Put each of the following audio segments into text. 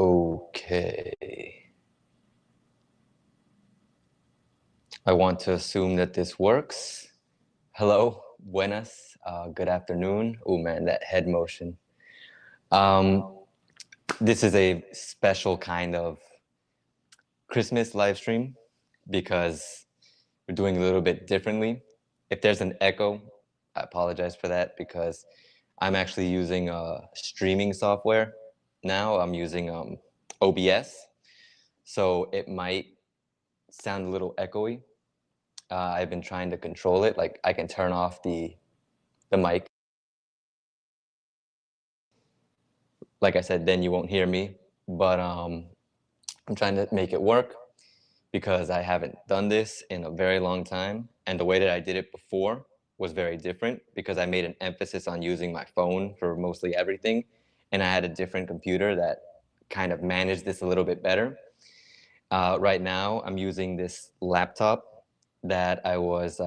Okay. I want to assume that this works. Hello, buenas, good afternoon. Oh man, that head motion. This is a special kind of Christmas live stream because we're doing a little bit differently. If there's an echo, I apologize for that because I'm actually using streaming software now. I'm using OBS, so it might sound a little echoey. I've been trying to control it. Like I can turn off the mic. Like I said, then you won't hear me. But I'm trying to make it work because I haven't done this in a very long time. And the way that I did it before was very different because I made an emphasis on using my phone for mostly everything. And I had a different computer that kind of managed this a little bit better. Right now, I'm using this laptop that I was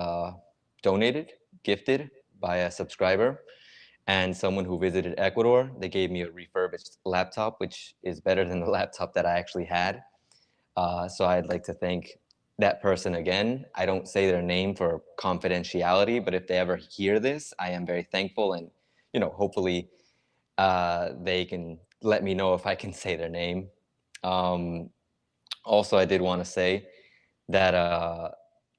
gifted by a subscriber and someone who visited Ecuador. They gave me a refurbished laptop, which is better than the laptop that I actually had. So I'd like to thank that person again. I don't say their name for confidentiality, but if they ever hear this, I am very thankful, and hopefully they can let me know if I can say their name. Also, I did want to say that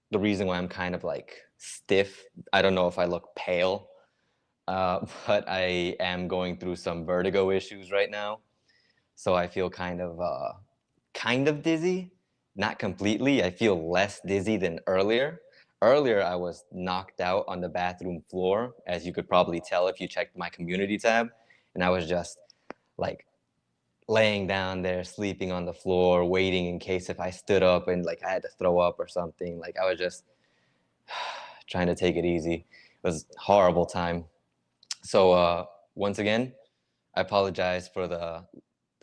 the reason why I'm kind of like stiff, I don't know if I look pale, but I am going through some vertigo issues right now. So I feel kind of dizzy, not completely. I feel less dizzy than earlier. Earlier, I was knocked out on the bathroom floor, as you could probably tell if you checked my community tab. And I was just like laying down there, sleeping on the floor, waiting in case if I stood up and like I had to throw up or something. Like I was just trying to take it easy. It was a horrible time. So once again, I apologize for the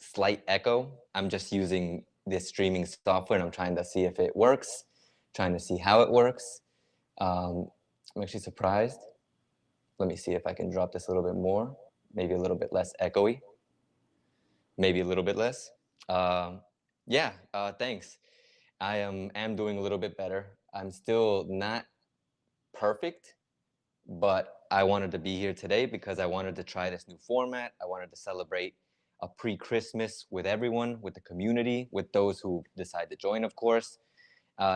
slight echo. I'm just using this streaming software and I'm trying to see if it works, trying to see how it works. I'm actually surprised. Let me see if I can drop this a little bit more, maybe a little bit less echoey, maybe a little bit less. Yeah, thanks. I am doing a little bit better. I'm still not perfect, but I wanted to be here today because I wanted to try this new format. I wanted to celebrate a pre-Christmas with everyone, with the community, with those who decide to join, of course.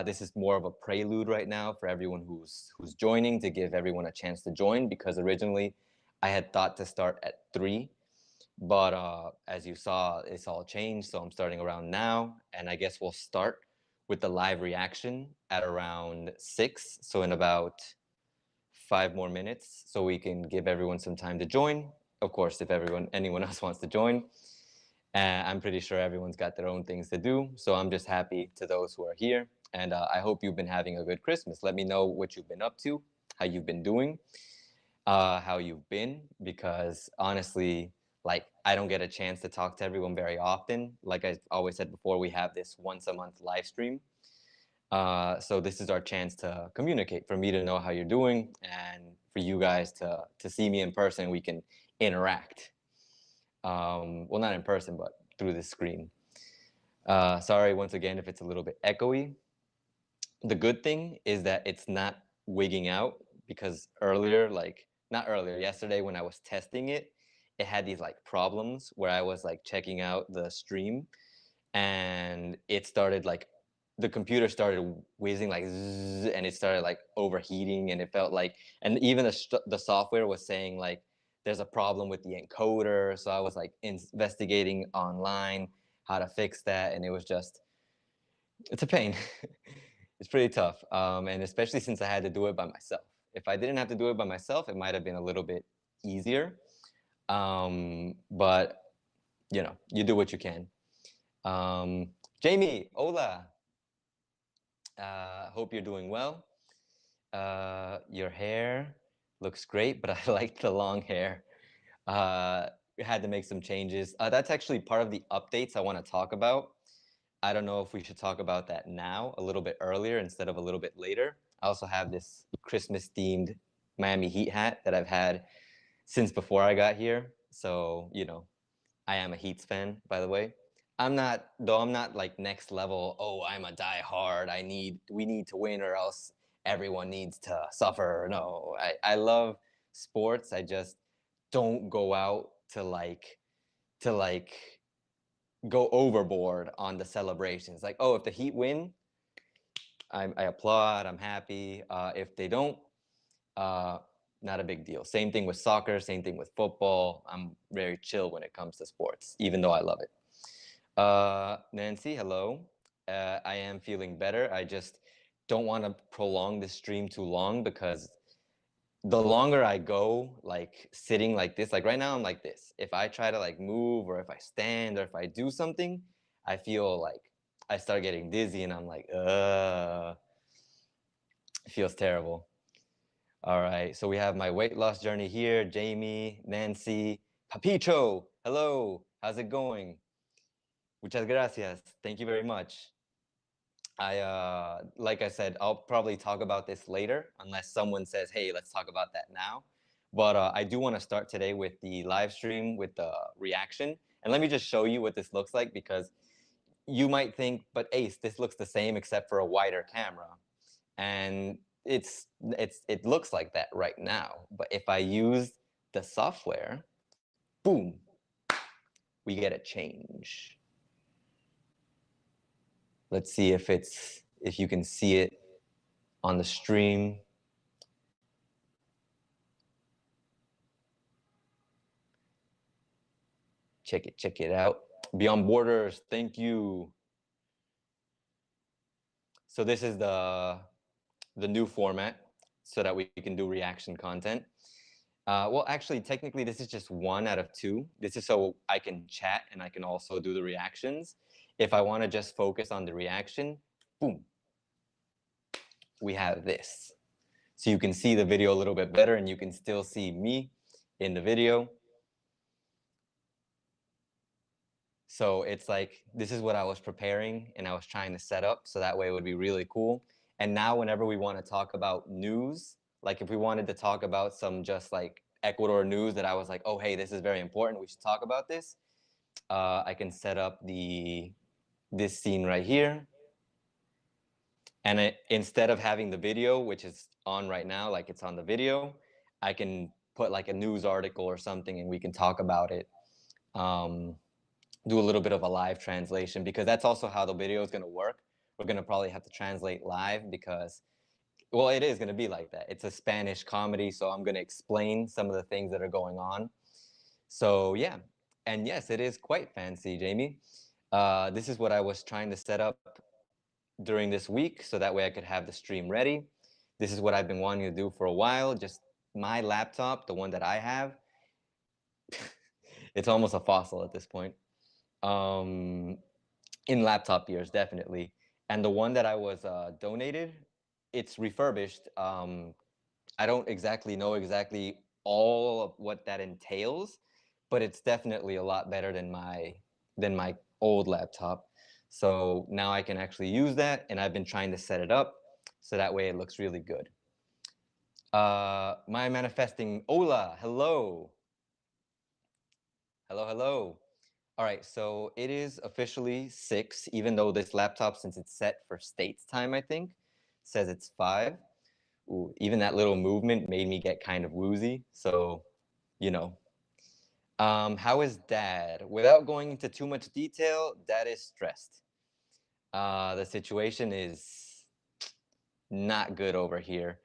This is more of a prelude right now for everyone who's joining, to give everyone a chance to join, because originally I had thought to start at 3, but as you saw, it's all changed. So I'm starting around now, and I guess we'll start with the live reaction at around 6. So in about 5 more minutes, so we can give everyone some time to join. Of course, if anyone else wants to join. I'm pretty sure everyone's got their own things to do. So I'm just happy to those who are here. And I hope you've been having a good Christmas. Let me know what you've been up to, how you've been doing, how you've been, because honestly, like I don't get a chance to talk to everyone very often. Like I always said before, we have this once a month live stream. So this is our chance to communicate, for me to know how you're doing, and for you guys to see me in person. We can interact. Well, not in person, but through the screen. Sorry once again if it's a little bit echoey. The good thing is that it's not wigging out, because earlier, like not earlier, yesterday when I was testing it, it had these like problems where I was like checking out the stream and it started like the computer started whizzing like zzz, and it started like overheating, and it felt like, and even the software was saying like there's a problem with the encoder. So I was like investigating online how to fix that, and it was just, it's a pain. It's pretty tough, and especially since I had to do it by myself. If I didn't have to do it by myself, it might have been a little bit easier, but you do what you can. Jamie, hola. Hope you're doing well. Your hair looks great, but I like the long hair. We had to make some changes. That's actually part of the updates I want to talk about. I don't know if we should talk about that now, a little bit earlier instead of a little bit later. I also have this Christmas themed Miami Heat hat that I've had since before I got here. So, I am a Heats fan, by the way. I'm not like next level. Oh, I'm a die hard. We need to win or else everyone needs to suffer. No, I love sports. I just don't go out to like go overboard on the celebrations. Like, oh, if the Heat win, I applaud. I'm happy. If they don't, uh, not a big deal. Same thing with soccer. Same thing with football. I'm very chill when it comes to sports, even though I love it. Nancy, hello. I am feeling better. I just don't want to prolong this stream too long because the longer I go, like sitting like this, like right now, I'm like this. If I try to like move or if I stand or if I do something, I feel like I start getting dizzy and I'm like, it feels terrible. All right, so we have my weight loss journey here. Jamie, Nancy, Papicho, hello. How's it going? Muchas gracias. Thank you very much. Like I said, I'll probably talk about this later unless someone says, hey, let's talk about that now. But I do want to start today with the live stream with the reaction. And let me just show you what this looks like because you might think, but Ace, this looks the same except for a wider camera. And it looks like that right now. But if I use the software, boom, we get a change. Let's see if you can see it on the stream. Check it out. Beyond Borders, thank you. So this is the new format so that we can do reaction content. Well, actually, technically, this is just 1 out of 2. This is so I can chat and I can also do the reactions. If I want to just focus on the reaction, boom, we have this. So you can see the video a little bit better and you can still see me in the video. So it's like, this is what I was preparing and I was trying to set up so that way it would be really cool. And now whenever we want to talk about news, like if we wanted to talk about some just like Ecuador news that I was like, oh, hey, this is very important, we should talk about this. I can set up this scene right here. And instead of having the video, which is on right now, like it's on the video, I can put like a news article or something and we can talk about it. Do a little bit of a live translation because that's also how the video is going to work. We're going to probably have to translate live because, well, it is going to be like that. It's a Spanish comedy, so I'm going to explain some of the things that are going on. So yeah, and yes, it is quite fancy, Jamie. This is what I was trying to set up during this week so that way I could have the stream ready. This is what I've been wanting to do for a while. Just my laptop, the one that I have, it's almost a fossil at this point. In laptop years, definitely. And the one that I was donated, it's refurbished. I don't exactly know exactly all of what that entails, but it's definitely a lot better than my old laptop. So now I can actually use that, and I've been trying to set it up so that way it looks really good. My manifesting Ola, hello. Hello, hello. All right, so it is officially 6, even though this laptop, since it's set for States time, I think, says it's 5. Ooh, even that little movement made me get kind of woozy, so, you know. How is Dad? Without going into too much detail, Dad is stressed. The situation is not good over here,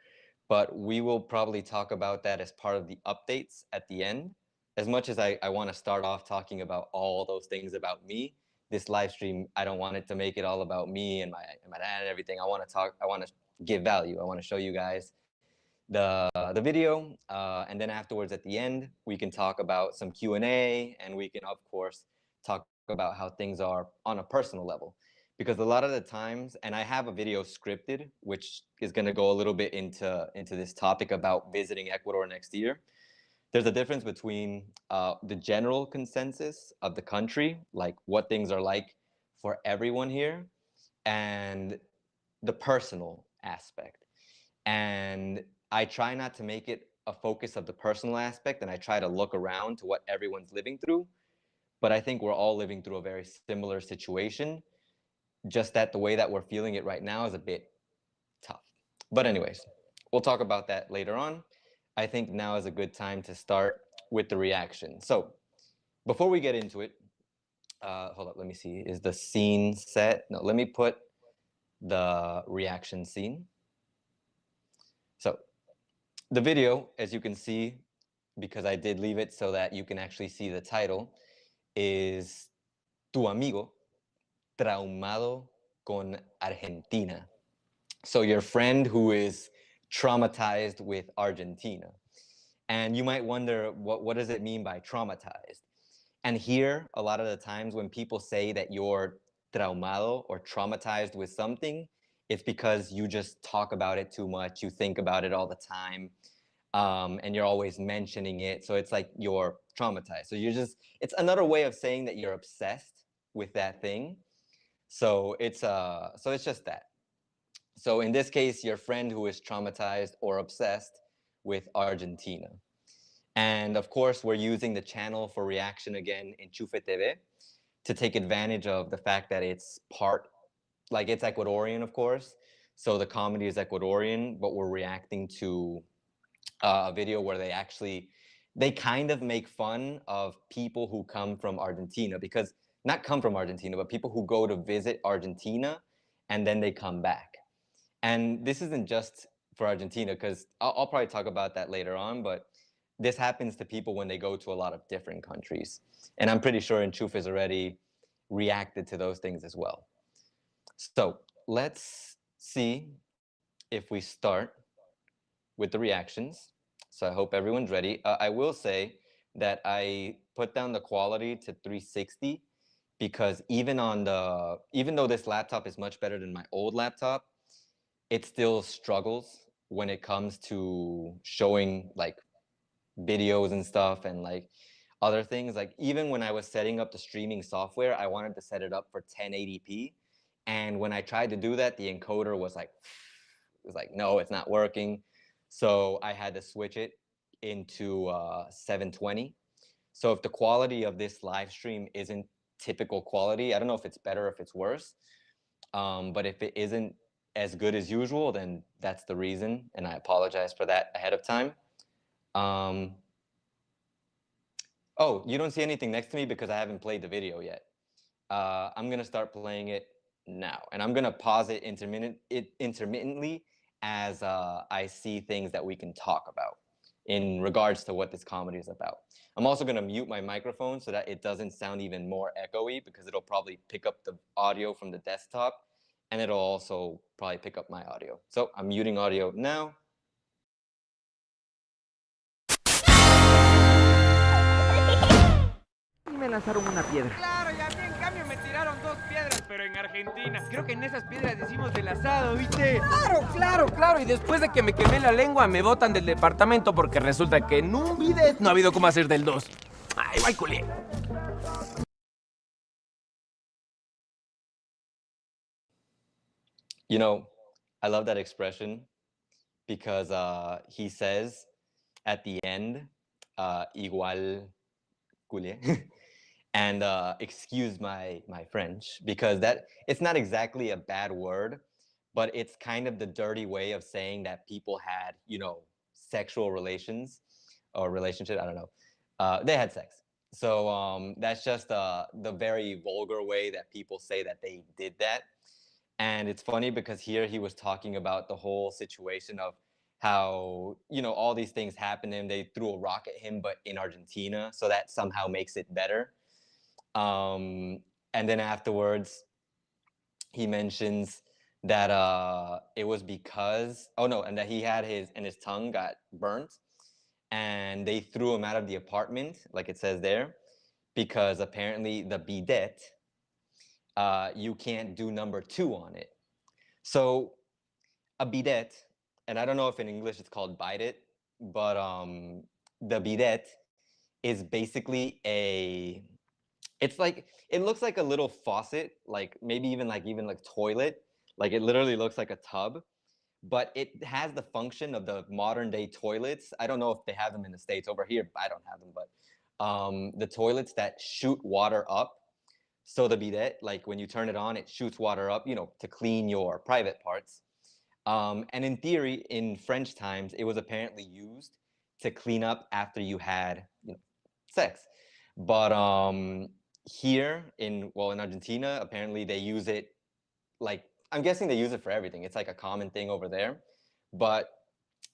but we will probably talk about that as part of the updates at the end. As much as I want to start off talking about all those things about me, this live stream, I don't want it to make it all about me and my dad and everything. I want to give value. I want to show you guys the video, and then afterwards at the end, we can talk about some Q&A, and we can, of course, talk about how things are on a personal level. Because a lot of the times, and I have a video scripted, which is going to go a little bit into this topic about visiting Ecuador next year. There's a difference between the general consensus of the country, like what things are like for everyone here, and the personal aspect. And I try not to make it a focus of the personal aspect, and I try to look around to what everyone's living through. but I think we're all living through a very similar situation, just that the way that we're feeling it right now is a bit tough. But anyways, we'll talk about that later on. I think now is a good time to start with the reaction. So before we get into it, hold up, let me see. Is the scene set? No, let me put the reaction scene. So the video, as you can see, because I did leave it so that you can actually see the title, is Tu amigo traumado con Argentina. So your friend who is traumatized with Argentina. And you might wonder, what does it mean by traumatized? And here, a lot of the times when people say that you're traumado or traumatized with something, it's because you just talk about it too much. You think about it all the time. And you're always mentioning it. So it's like you're traumatized. So it's another way of saying that you're obsessed with that thing. So it's just that. So in this case, your friend who is traumatized or obsessed with Argentina. And of course, we're using the channel for reaction again, EnchufeTV, to take advantage of the fact that it's it's Ecuadorian, of course. So the comedy is Ecuadorian, but we're reacting to a video where they kind of make fun of people who come from Argentina, because not come from Argentina, but people who go to visit Argentina and then they come back. And this isn't just for Argentina, because I'll probably talk about that later on, but this happens to people when they go to a lot of different countries. And I'm pretty sure Enchufe has already reacted to those things as well. So let's see if we start with the reactions. So I hope everyone's ready. I will say that I put down the quality to 360 because even though this laptop is much better than my old laptop, it still struggles when it comes to showing like videos and stuff and like other things. Like even when I was setting up the streaming software, I wanted to set it up for 1080p. And when I tried to do that, the encoder was like, no, it's not working. So I had to switch it into 720. So if the quality of this live stream isn't typical quality, I don't know if it's better or if it's worse. But if it isn't as good as usual, then that's the reason. And I apologize for that ahead of time. Oh, you don't see anything next to me because I haven't played the video yet. I'm gonna start playing it now, and I'm gonna pause it intermittently as I see things that we can talk about in regards to what this comedy is about. I'm also gonna mute my microphone so that it doesn't sound even more echoey, because it'll probably pick up the audio from the desktop, and it'll also probably pick up my audio. So I'm muting audio now. Y me lanzaron una piedra. Claro, y a mí en cambio me tiraron 2 piedras, pero en Argentina. Creo que en esas piedras decimos del asado, ¿viste? Claro. Y después de que me quemé la lengua, me botan del departamento porque resulta que en un bidet no ha habido cómo hacer del 2. Ay, guay, culé. You know, I love that expression because he says at the end, igual culé. And excuse my French, because it's not exactly a bad word, but it's kind of the dirty way of saying that people had, sexual relations or relationship. I don't know. They had sex. So that's just the very vulgar way that people say that they did that. And it's funny because here he was talking about the whole situation of how, all these things happened to him. They threw a rock at him, but in Argentina. So that somehow makes it better. And then afterwards, he mentions that it was because and that he had his tongue got burnt, and they threw him out of the apartment, like it says there, because apparently the bidet, you can't do number 2 on it. So a bidet, and I don't know if in English it's called bidet, but the bidet is basically it looks like a little faucet, like maybe even like toilet. Like it literally looks like a tub, but it has the function of the modern day toilets. I don't know if they have them in the States. Over here, I don't have them, but the toilets that shoot water up. So the bidet, like when you turn it on, it shoots water up, to clean your private parts. And in theory, in French times, it was apparently used to clean up after you had, sex. But here in Argentina, apparently they use it, like, I'm guessing they use it for everything. It's like a common thing over there. But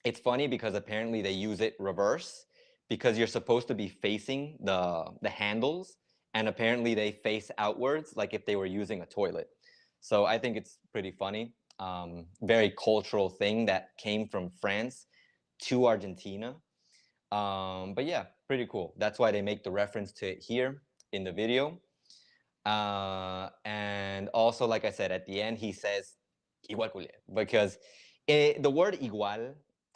it's funny because apparently they use it reverse, because you're supposed to be facing the handles, and apparently they face outwards, like if they were using a toilet. So I think it's pretty funny. Very cultural thing that came from France to Argentina. But yeah, pretty cool. That's why they make the reference to it here in the video. And also, like I said, at the end, he says igual culié, because the word igual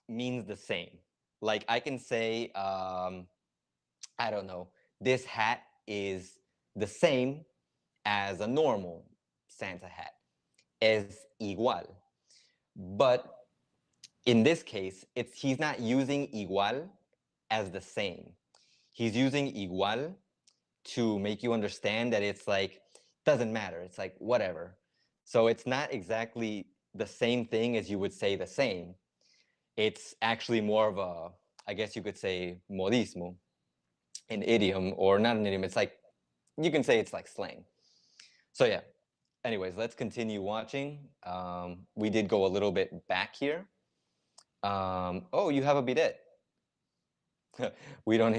means the same. Like I can say, I don't know, this hat is the same as a normal Santa hat. Es igual. But in this case, he's not using igual as the same. He's using igual to make you understand that it's like, doesn't matter. It's like, whatever. So it's not exactly the same thing as you would say the same. It's actually more of a, I guess you could say, modismo, an idiom, or not an idiom. It's like, you can say it's like slang. So yeah, anyways, let's continue watching. We did go a little bit back here. Oh, you have a bidet. we don't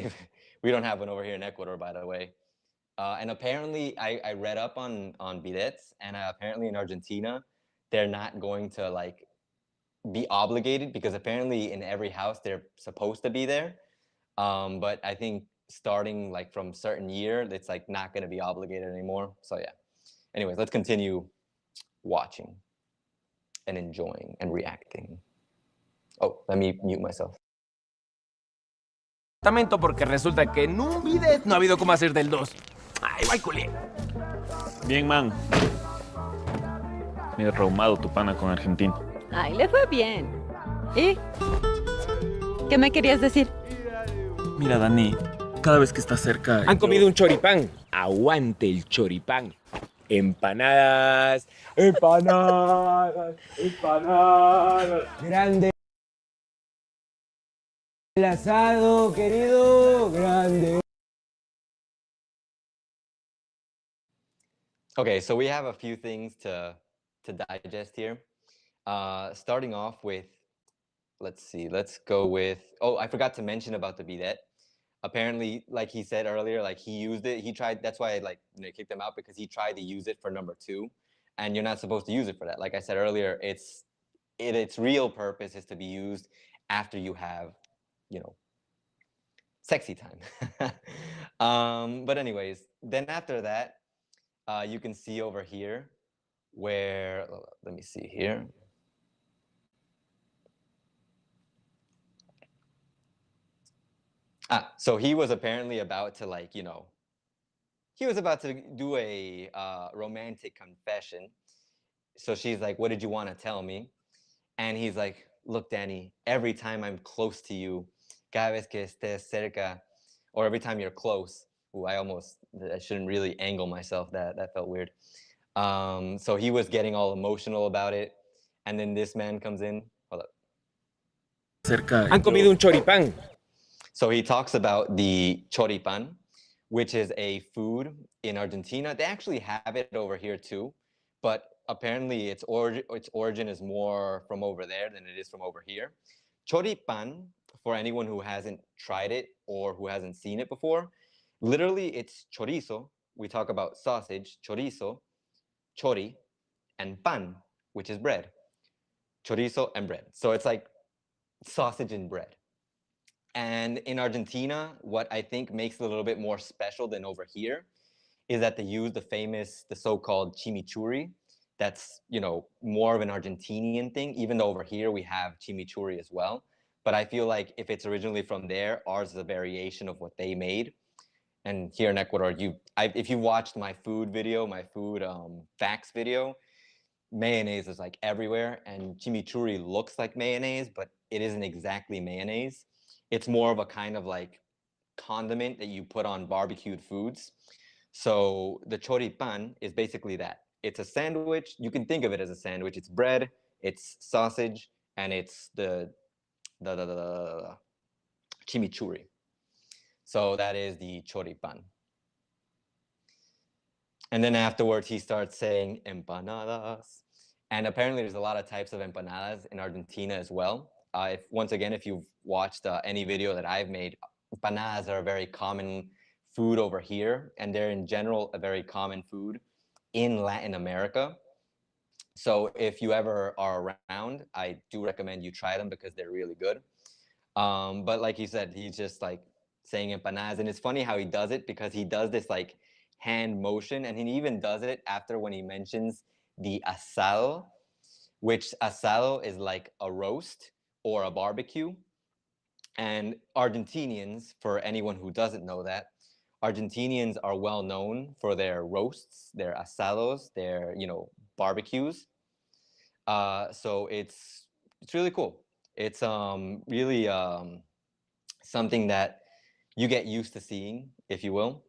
have one over here in Ecuador, by the way. And apparently, I read up on bidets, and apparently in Argentina, they're not going to like be obligated, because apparently in every house they're supposed to be there. But I think starting like from certain year, it's like not going to be obligated anymore. So yeah. Anyways, let's continue watching and enjoying and reacting. Oh, let me mute myself. Porque resulta que en un bidet no ha habido cómo hacer del 2. Ay, guay, culé. Bien, man. Medio traumado tu pana con Argentina. Ay, le fue bien. ¿Y? ¿Qué me querías decir? Mira, Dani, cada vez que estás cerca... Han comido un choripán. Aguante el choripán. Empanadas, empanadas, empanadas. Grande el asado, querido, grande. Okay, so we have a few things to digest here. Starting off with, let's see, let's go with, oh, I forgot to mention about the bidet. Apparently, like he said earlier, like he used it, he tried, that's why I kicked him out, because he tried to use it for number 2, and you're not supposed to use it for that. Like I said earlier, its real purpose is to be used after you have, sexy time. But anyways, then after that, you can see over here where, let me see here. So he was apparently about to he was about to do a romantic confession. So she's like, what did you want to tell me? And he's like, look, Danny, every time I'm close to you, cada vez que estés cerca, or every time you're close. Ooh, I shouldn't really angle myself. That felt weird. So he was getting all emotional about it. And then this man comes in. Hold up. Cerca. Han comido un choripán. So he talks about the choripan, which is a food in Argentina. They actually have it over here too, but apparently its origin is more from over there than it is from over here. Choripan, for anyone who hasn't tried it or who hasn't seen it before, literally it's chorizo. We talk about sausage, chorizo, chori, and pan, which is bread. Chorizo and bread. So it's like sausage and bread. And in Argentina, what I think makes it a little bit more special than over here is that they use the so-called chimichurri. That's, more of an Argentinian thing, even though over here we have chimichurri as well. But I feel like if it's originally from there, ours is a variation of what they made. And here in Ecuador, if you watched my food video, my food facts video, mayonnaise is like everywhere, and chimichurri looks like mayonnaise, but it isn't exactly mayonnaise. It's more of a kind of like condiment that you put on barbecued foods. So the choripan is basically that. It's a sandwich. You can think of it as a sandwich. It's bread, it's sausage, and it's the chimichurri. So that is the choripan. And then afterwards, he starts saying empanadas. And apparently, there's a lot of types of empanadas in Argentina as well. Once again, if you've watched any video that I've made, empanadas are a very common food over here, and they're in general a very common food in Latin America. So if you ever are around, I do recommend you try them because they're really good. But like you said, he's just like saying empanadas, and it's funny how he does it because he does this like hand motion, and he even does it after when he mentions the asado, which asado is like a roast or a barbecue. And Argentinians, for anyone who doesn't know that, Argentinians are well known for their roasts, their asados, their barbecues. So it's really cool. It's really something that you get used to seeing, if you will.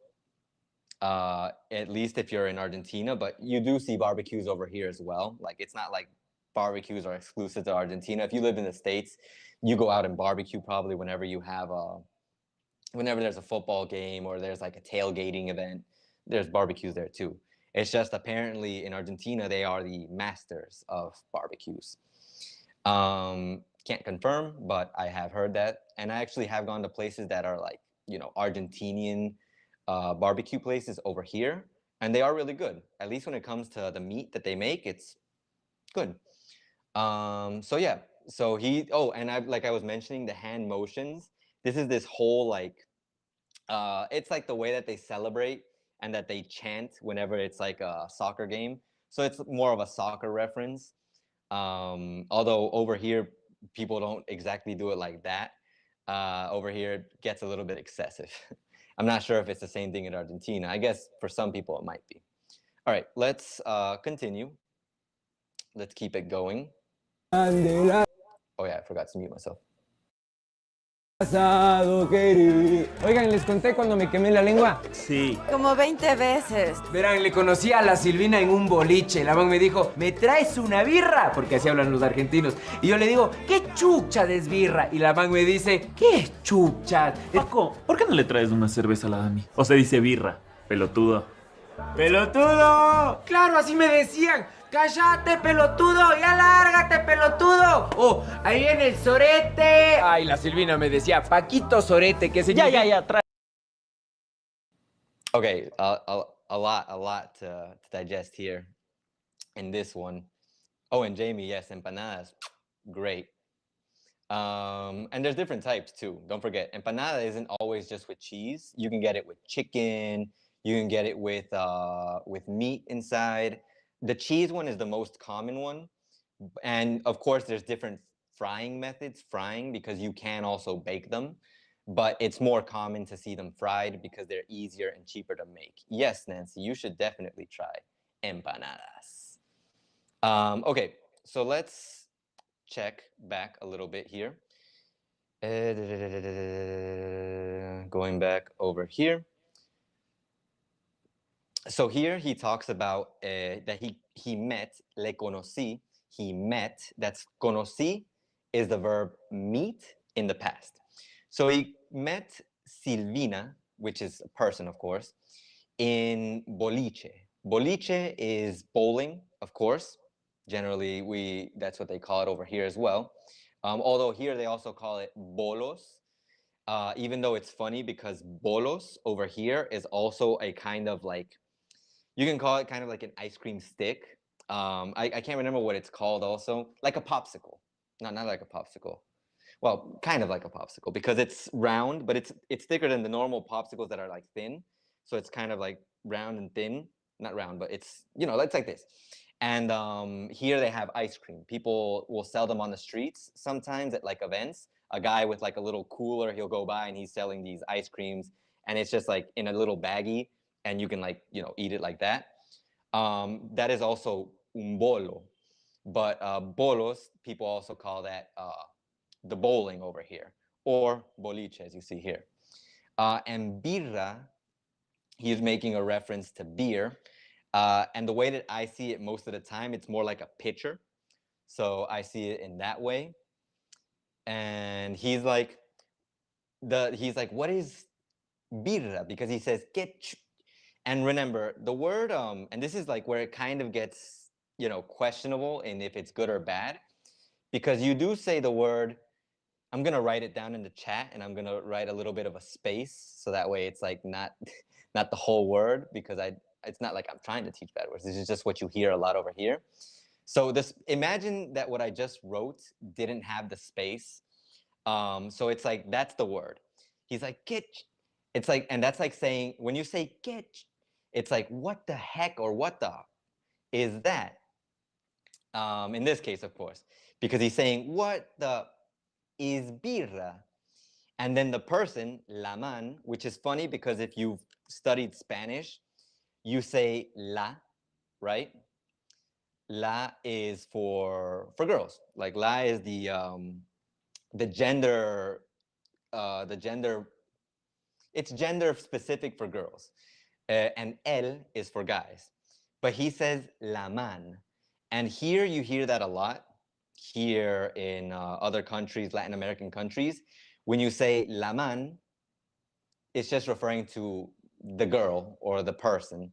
At least if you're in Argentina, but you do see barbecues over here as well. Like, it's not like barbecues are exclusive to Argentina. If you live in the States, you go out and barbecue probably whenever you have whenever there's a football game or there's like a tailgating event, there's barbecues there too. It's just apparently in Argentina, they are the masters of barbecues. Can't confirm, but I have heard that. And I actually have gone to places that are like, Argentinian barbecue places over here, and they are really good. At least when it comes to the meat that they make, it's good. So yeah, so and I was mentioning the hand motions. This is this whole like, it's like the way that they celebrate and that they chant whenever it's like a soccer game. So it's more of a soccer reference. Although over here, people don't exactly do it like that. Over here, it gets a little bit excessive. I'm not sure if it's the same thing in Argentina. I guess for some people it might be. All right, let's continue. Let's keep it going. Oh yeah, I forgot to mute myself. Oigan, ¿les conté cuando me quemé la lengua? Sí. Como 20 veces. Verán, le conocí a la Silvina en un boliche. La man me dijo, ¿me traes una birra? Porque así hablan los argentinos. Y yo le digo, ¿qué chucha de birra? Y la man me dice, ¿qué chucha? Paco, ¿por qué no le traes una cerveza a la Dami? O se dice birra, pelotudo. ¡Pelotudo! ¡Claro, así me decían! ¡Cállate, pelotudo! ¡Ya lárgate, pelotudo! ¡Oh, ahí viene el sorete! Ay, la Silvina me decía, Paquito Sorete, que se Ya, trae. Okay, a lot to digest here in this one. Oh, and Jamie, yes, empanadas, great. And there's different types too. Don't forget, empanada isn't always just with cheese. You can get it with chicken. You can get it with meat inside. The cheese one is the most common one. And of course, there's different frying methods, because you can also bake them. But it's more common to see them fried because they're easier and cheaper to make. Yes, Nancy, you should definitely try empanadas. Okay, so let's check back a little bit here. Going back over here. So here he talks about that he met, le conocí, he met, that's conocí is the verb meet in the past. So he met Silvina, which is a person, of course, in boliche. Boliche is bowling, of course. Generally, that's what they call it over here as well. Although here they also call it bolos, even though it's funny because bolos over here is also a kind of like, you can call it kind of like an ice cream stick. I can't remember what it's called also. Like a popsicle. No, not like a popsicle. Well, kind of like a popsicle because it's round, but it's thicker than the normal popsicles that are like thin. So it's kind of like round and thin. Not round, but it's like this. And here they have ice cream. People will sell them on the streets sometimes at like events. A guy with like a little cooler, he'll go by and he's selling these ice creams. And it's just like in a little baggie. And you can like, eat it like that. That is also un bolo. But bolos, people also call that the bowling over here, or boliche, as you see here. And birra, he's making a reference to beer. And the way that I see it most of the time, it's more like a pitcher. So I see it in that way. And he's like, what is birra? Because he says get. And remember the word, and this is like where it kind of gets, questionable in if it's good or bad, because you do say the word. I'm gonna write it down in the chat, and I'm gonna write a little bit of a space, so that way it's like not not the whole word, because it's not like I'm trying to teach bad words. This is just what you hear a lot over here. So imagine that what I just wrote didn't have the space. So it's like that's the word. He's like get. It's like, and that's like saying when you say get, it's like what the heck or what the is that? In this case, of course, because he's saying what the is birra. And then the person, la man, which is funny because if you've studied Spanish, you say la, right? La is for girls. Like la is the gender, the gender. It's gender specific for girls, and el is for guys. But he says la man, and here you hear that a lot. Here in other countries, Latin American countries, when you say la man, it's just referring to the girl or the person,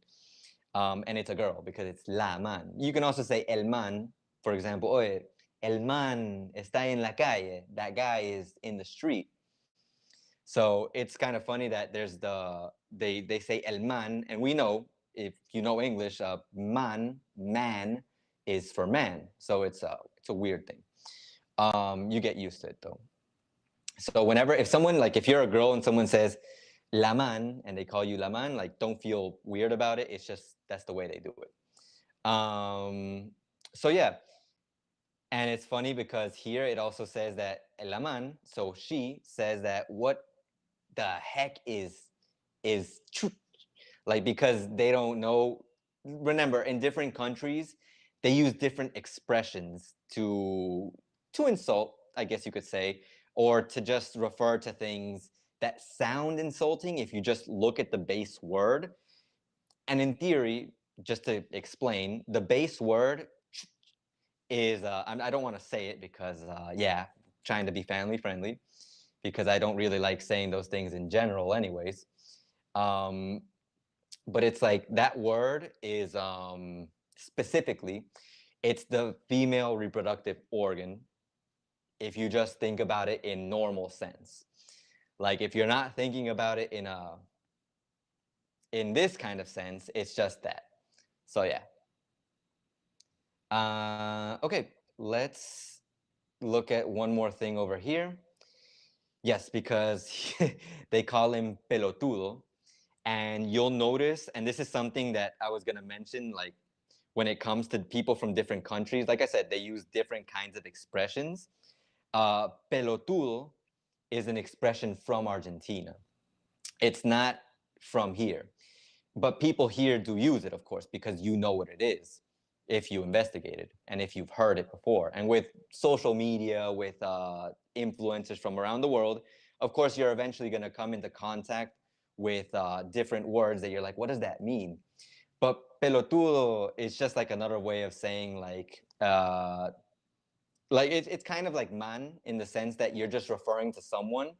and it's a girl because it's la man. You can also say el man, for example. Oye, el man está en la calle. That guy is in the street. So it's kind of funny that there's they say el man, and we know, if you know English, man is for man. So it's a weird thing. You get used to it though. So whenever, if you're a girl and someone says la man and they call you la man, like don't feel weird about it. It's just that's the way they do it. So yeah, and it's funny because here it also says that la man. So she says that what the heck is like, because they don't know. Remember, in different countries, they use different expressions to insult, I guess you could say, or to just refer to things that sound insulting if you just look at the base word. And in theory, just to explain, the base word is I don't want to say it because yeah, trying to be family friendly, because I don't really like saying those things in general anyways. But it's like that word is specifically, it's the female reproductive organ, if you just think about it in normal sense. Like if you're not thinking about it in this kind of sense, it's just that. So yeah. Okay, let's look at one more thing over here. Yes, because they call him pelotudo. And you'll notice, and this is something that I was going to mention, like when it comes to people from different countries, like I said, they use different kinds of expressions. Pelotudo is an expression from Argentina. It's not from here. But people here do use it, of course, because you know what it is if you investigate it and if you've heard it before. And with social media, with influencers from around the world, of course, you're eventually going to come into contact with different words that you're like, what does that mean? But pelotudo is just like another way of saying it's kind of like man, in the sense that you're just referring to someone,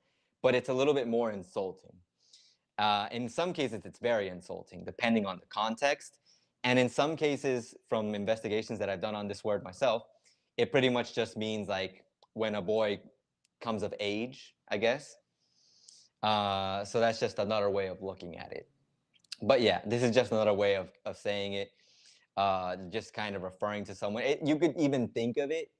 but it's a little bit more insulting. In some cases, it's very insulting, depending on the context. And in some cases, from investigations that I've done on this word myself, it pretty much just means like when a boy comes of age, I guess. So that's just another way of looking at it. But yeah, this is just another way of saying it, just kind of referring to someone. You could even think of it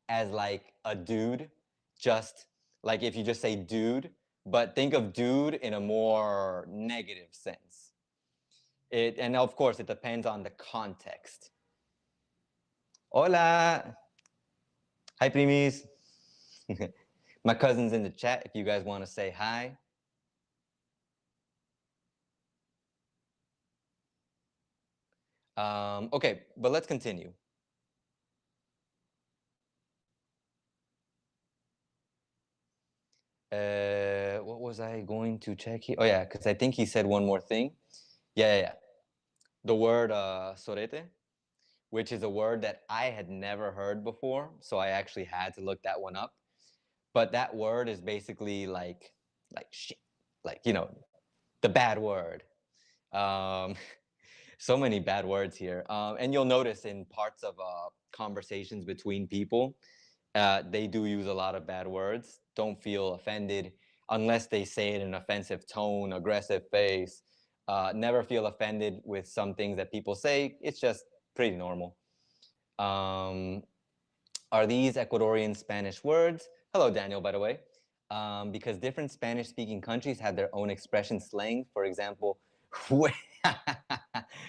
as like a dude, just like if you just say dude, but think of dude in a more negative sense. And of course, it depends on the context. Hola. Hi, primis. My cousin's in the chat if you guys want to say hi. Okay, but let's continue. What was I going to check here? Oh yeah, because I think he said one more thing. Yeah. The word sorete, which is a word that I had never heard before, so I actually had to look that one up. But that word is basically like shit, like the bad word. Um, so many bad words here, and you'll notice in parts of conversations between people, they do use a lot of bad words. Don't feel offended unless they say it in an offensive tone, aggressive face. Never feel offended with some things that people say. It's just pretty normal. Are these Ecuadorian Spanish words? Hello, Daniel, by the way. Because different Spanish-speaking countries have their own expression slang. For example,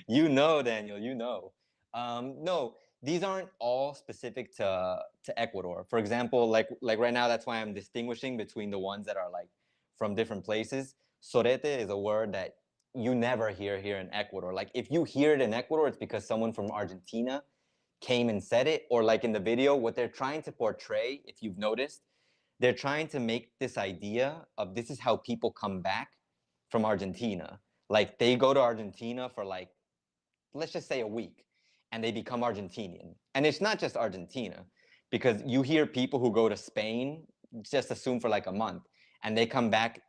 you know, Daniel, you know. No, these aren't all specific to Ecuador. For example, like right now, that's why I'm distinguishing between the ones that are like from different places. Sorete is a word that you never hear here in Ecuador. Like if you hear it in Ecuador, it's because someone from Argentina came and said it, or like in the video, what they're trying to portray, if you've noticed, they're trying to make this idea of this is how people come back from Argentina. Like they go to Argentina for like, let's just say a week, and they become Argentinian. And it's not just Argentina, because you hear people who go to Spain, just assume for like a month, and they come back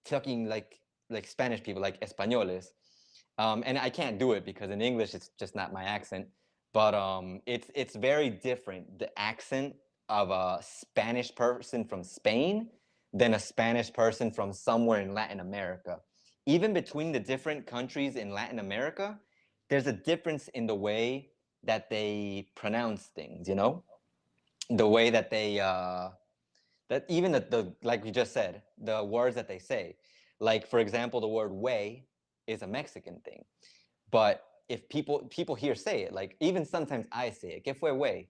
talking like Spanish people, like españoles. And I can't do it because in English, it's just not my accent. But it's very different, the accent of a Spanish person from Spain than a Spanish person from somewhere in Latin America. Even between the different countries in Latin America, there's a difference in the way that they pronounce things, the way that they, that even the like you just said, the words that they say. Like, for example, the word way is a Mexican thing. But if people here say it, like even sometimes I say it, ¿qué fue, way?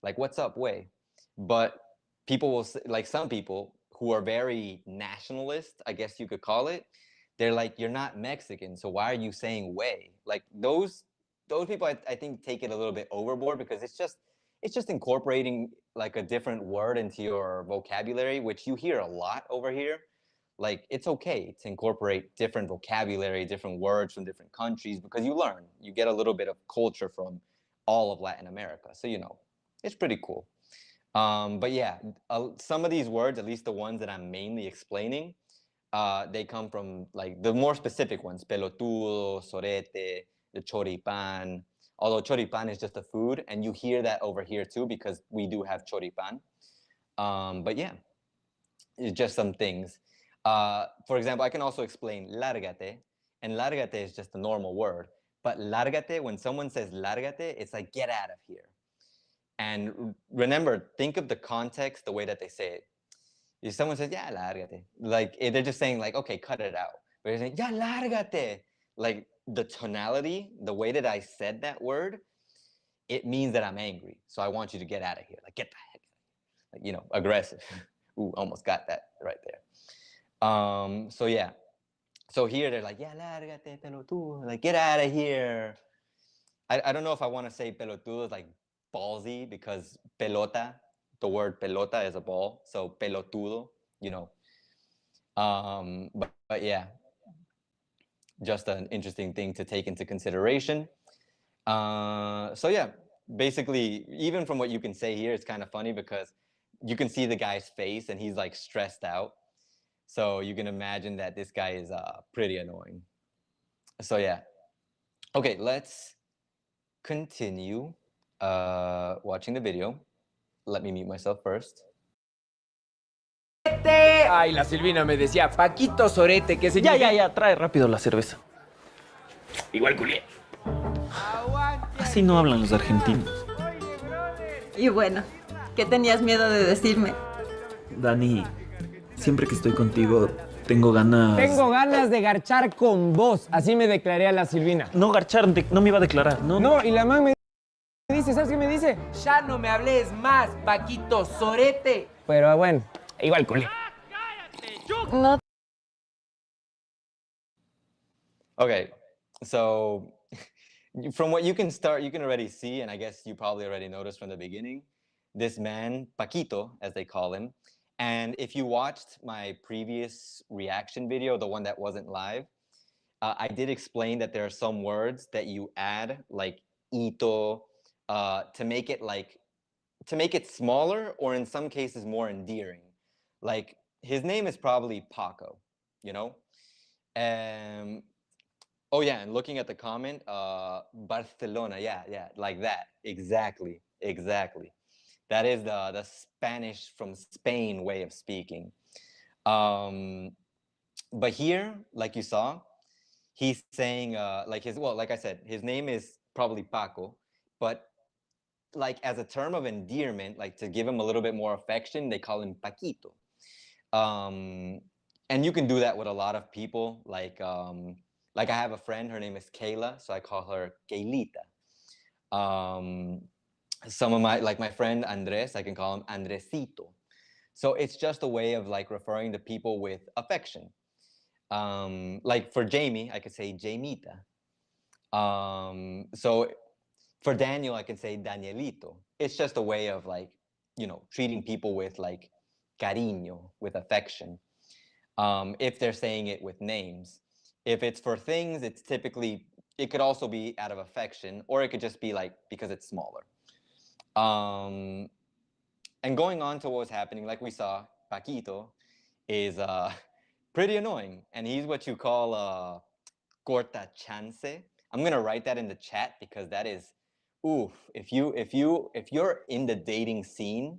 Like, what's up, way? But people will say, like some people who are very nationalist, I guess you could call it, they're like, you're not Mexican, so why are you saying way? Like those people, I think take it a little bit overboard because it's just incorporating like a different word into your vocabulary, which you hear a lot over here. Like it's okay to incorporate different vocabulary, different words from different countries, because you get a little bit of culture from all of Latin America. So, it's pretty cool. But yeah, some of these words, at least the ones that I'm mainly explaining, they come from like the more specific ones, pelotudo, sorete, the choripan, although choripan is just a food, and you hear that over here too, because we do have choripan. But yeah, it's just some things. For example, I can also explain lárgate, and lárgate is just a normal word. But lárgate, when someone says lárgate, it's like get out of here. And remember, think of the context, the way that they say it. If someone says, yeah, lárgate, like they're just saying like, okay, cut it out. But they're saying, yeah, lárgate. Like the tonality, the way that I said that word, it means that I'm angry. So I want you to get out of here. Like, get the heck out of here. Like, aggressive. Ooh, almost got that right there. So yeah. So here they're like, yeah, lárgate, pelotudo. Like, get out of here. I don't know if I want to say pelotudo is like ballsy, because pelota, the word pelota is a ball. So pelotudo, but yeah, just an interesting thing to take into consideration. So yeah, basically, even from what you can say here, it's kind of funny because you can see the guy's face and he's like stressed out. So you can imagine that this guy is pretty annoying. So yeah. Okay, let's continue watching the video. Let me mute myself first. Ay, la Silvina me decía, Paquito Sorete, que se Ya, trae rápido la cerveza. Igual culié. Así no hablan los argentinos. Y bueno, ¿qué tenías miedo de decirme? Dani, siempre que estoy contigo, tengo ganas... Tengo ganas de garchar con vos, así me declaré a la Silvina. No garchar, no me iba a declarar, no. No, y la man me dice, ¿sabes qué me dice? Ya no me hables más, Paquito Sorete. Pero bueno, igual culé. No. Okay, so from what you can already see, and I guess you probably already noticed from the beginning, this man, Paquito, as they call him, And if you watched my previous reaction video, the one that wasn't live, I did explain that there are some words that you add, like ito, to make it smaller, or in some cases more endearing. Like his name is probably Paco, you know. Oh yeah, and looking at the comment, Barcelona, yeah, like that, exactly. That is the Spanish from Spain way of speaking. But here, like you saw, he's saying like I said, his name is probably Paco, but like as a term of endearment, like to give him a little bit more affection, they call him Paquito. And you can do that with a lot of people. Like I have a friend, her name is Kayla, so I call her Keylita. Some of my friend Andres, I can call him Andresito. So it's just a way of like referring to people with affection. Like for Jamie, I could say Jamita. So for Daniel, I can say Danielito. It's just a way of like, treating people with like cariño, with affection. If they're saying it with names. If it's for things, it could also be out of affection, or it could just be like because it's smaller. And going on to what was happening, like we saw, Paquito is pretty annoying, and he's what you call corta chance. I'm gonna write that in the chat because that is, oof. If you're in the dating scene,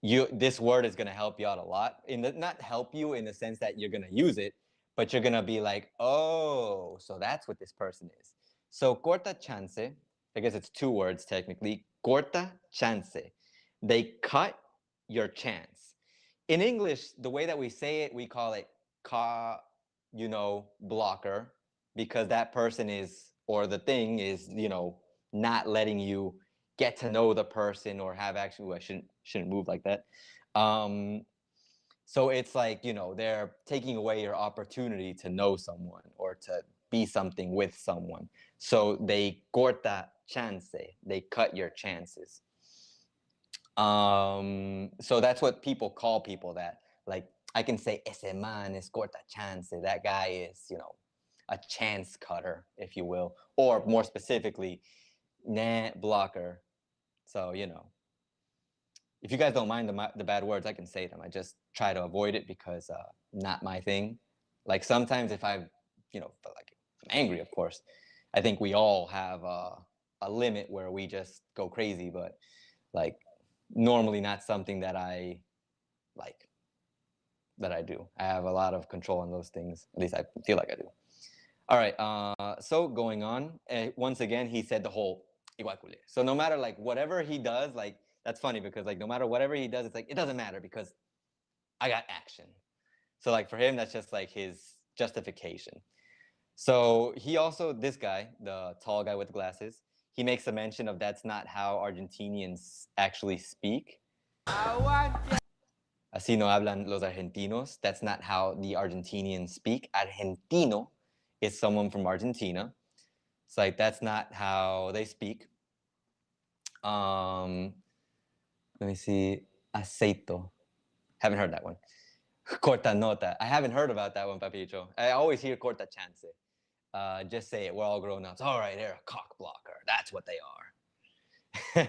this word is gonna help you out a lot. Not help you in the sense that you're gonna use it, but you're gonna be like, oh, so that's what this person is. So corta chance, I guess it's two words technically. Corta chance. They cut your chance. In English, the way that we say it, we call it blocker, because that person is, or the thing is, not letting you get to know the person or have actually, I shouldn't move like that. So it's like, they're taking away your opportunity to know someone or to be something with someone. So they corta chance, they cut your chances. So that's what people call people that, like, I can say, ese man es corta chance. That guy is, a chance cutter, if you will, or more specifically, nah, blocker. So, if you guys don't mind the bad words, I can say them. I just try to avoid it because not my thing. Like sometimes if I, like I'm angry, of course, I think we all have a limit where we just go crazy, but like normally not something that I like, that I do. I have a lot of control on those things. At least I feel like I do. All right. So going on, once again, he said the whole igual culé. So no matter like whatever he does, like that's funny because like no matter whatever he does, it's like it doesn't matter because I got action. So like for him, that's just like his justification. So he also, this guy, the tall guy with the glasses, he makes a mention of that's not how Argentinians actually speak. Así no hablan los argentinos. That's not how the Argentinians speak. Argentino is someone from Argentina. It's like that's not how they speak. Let me see. Aceito. Haven't heard that one. Corta nota. I haven't heard about that one, Papicho. I always hear corta chance. Just say it. We're all grown ups. All right, they're a cock blocker. That's what they are.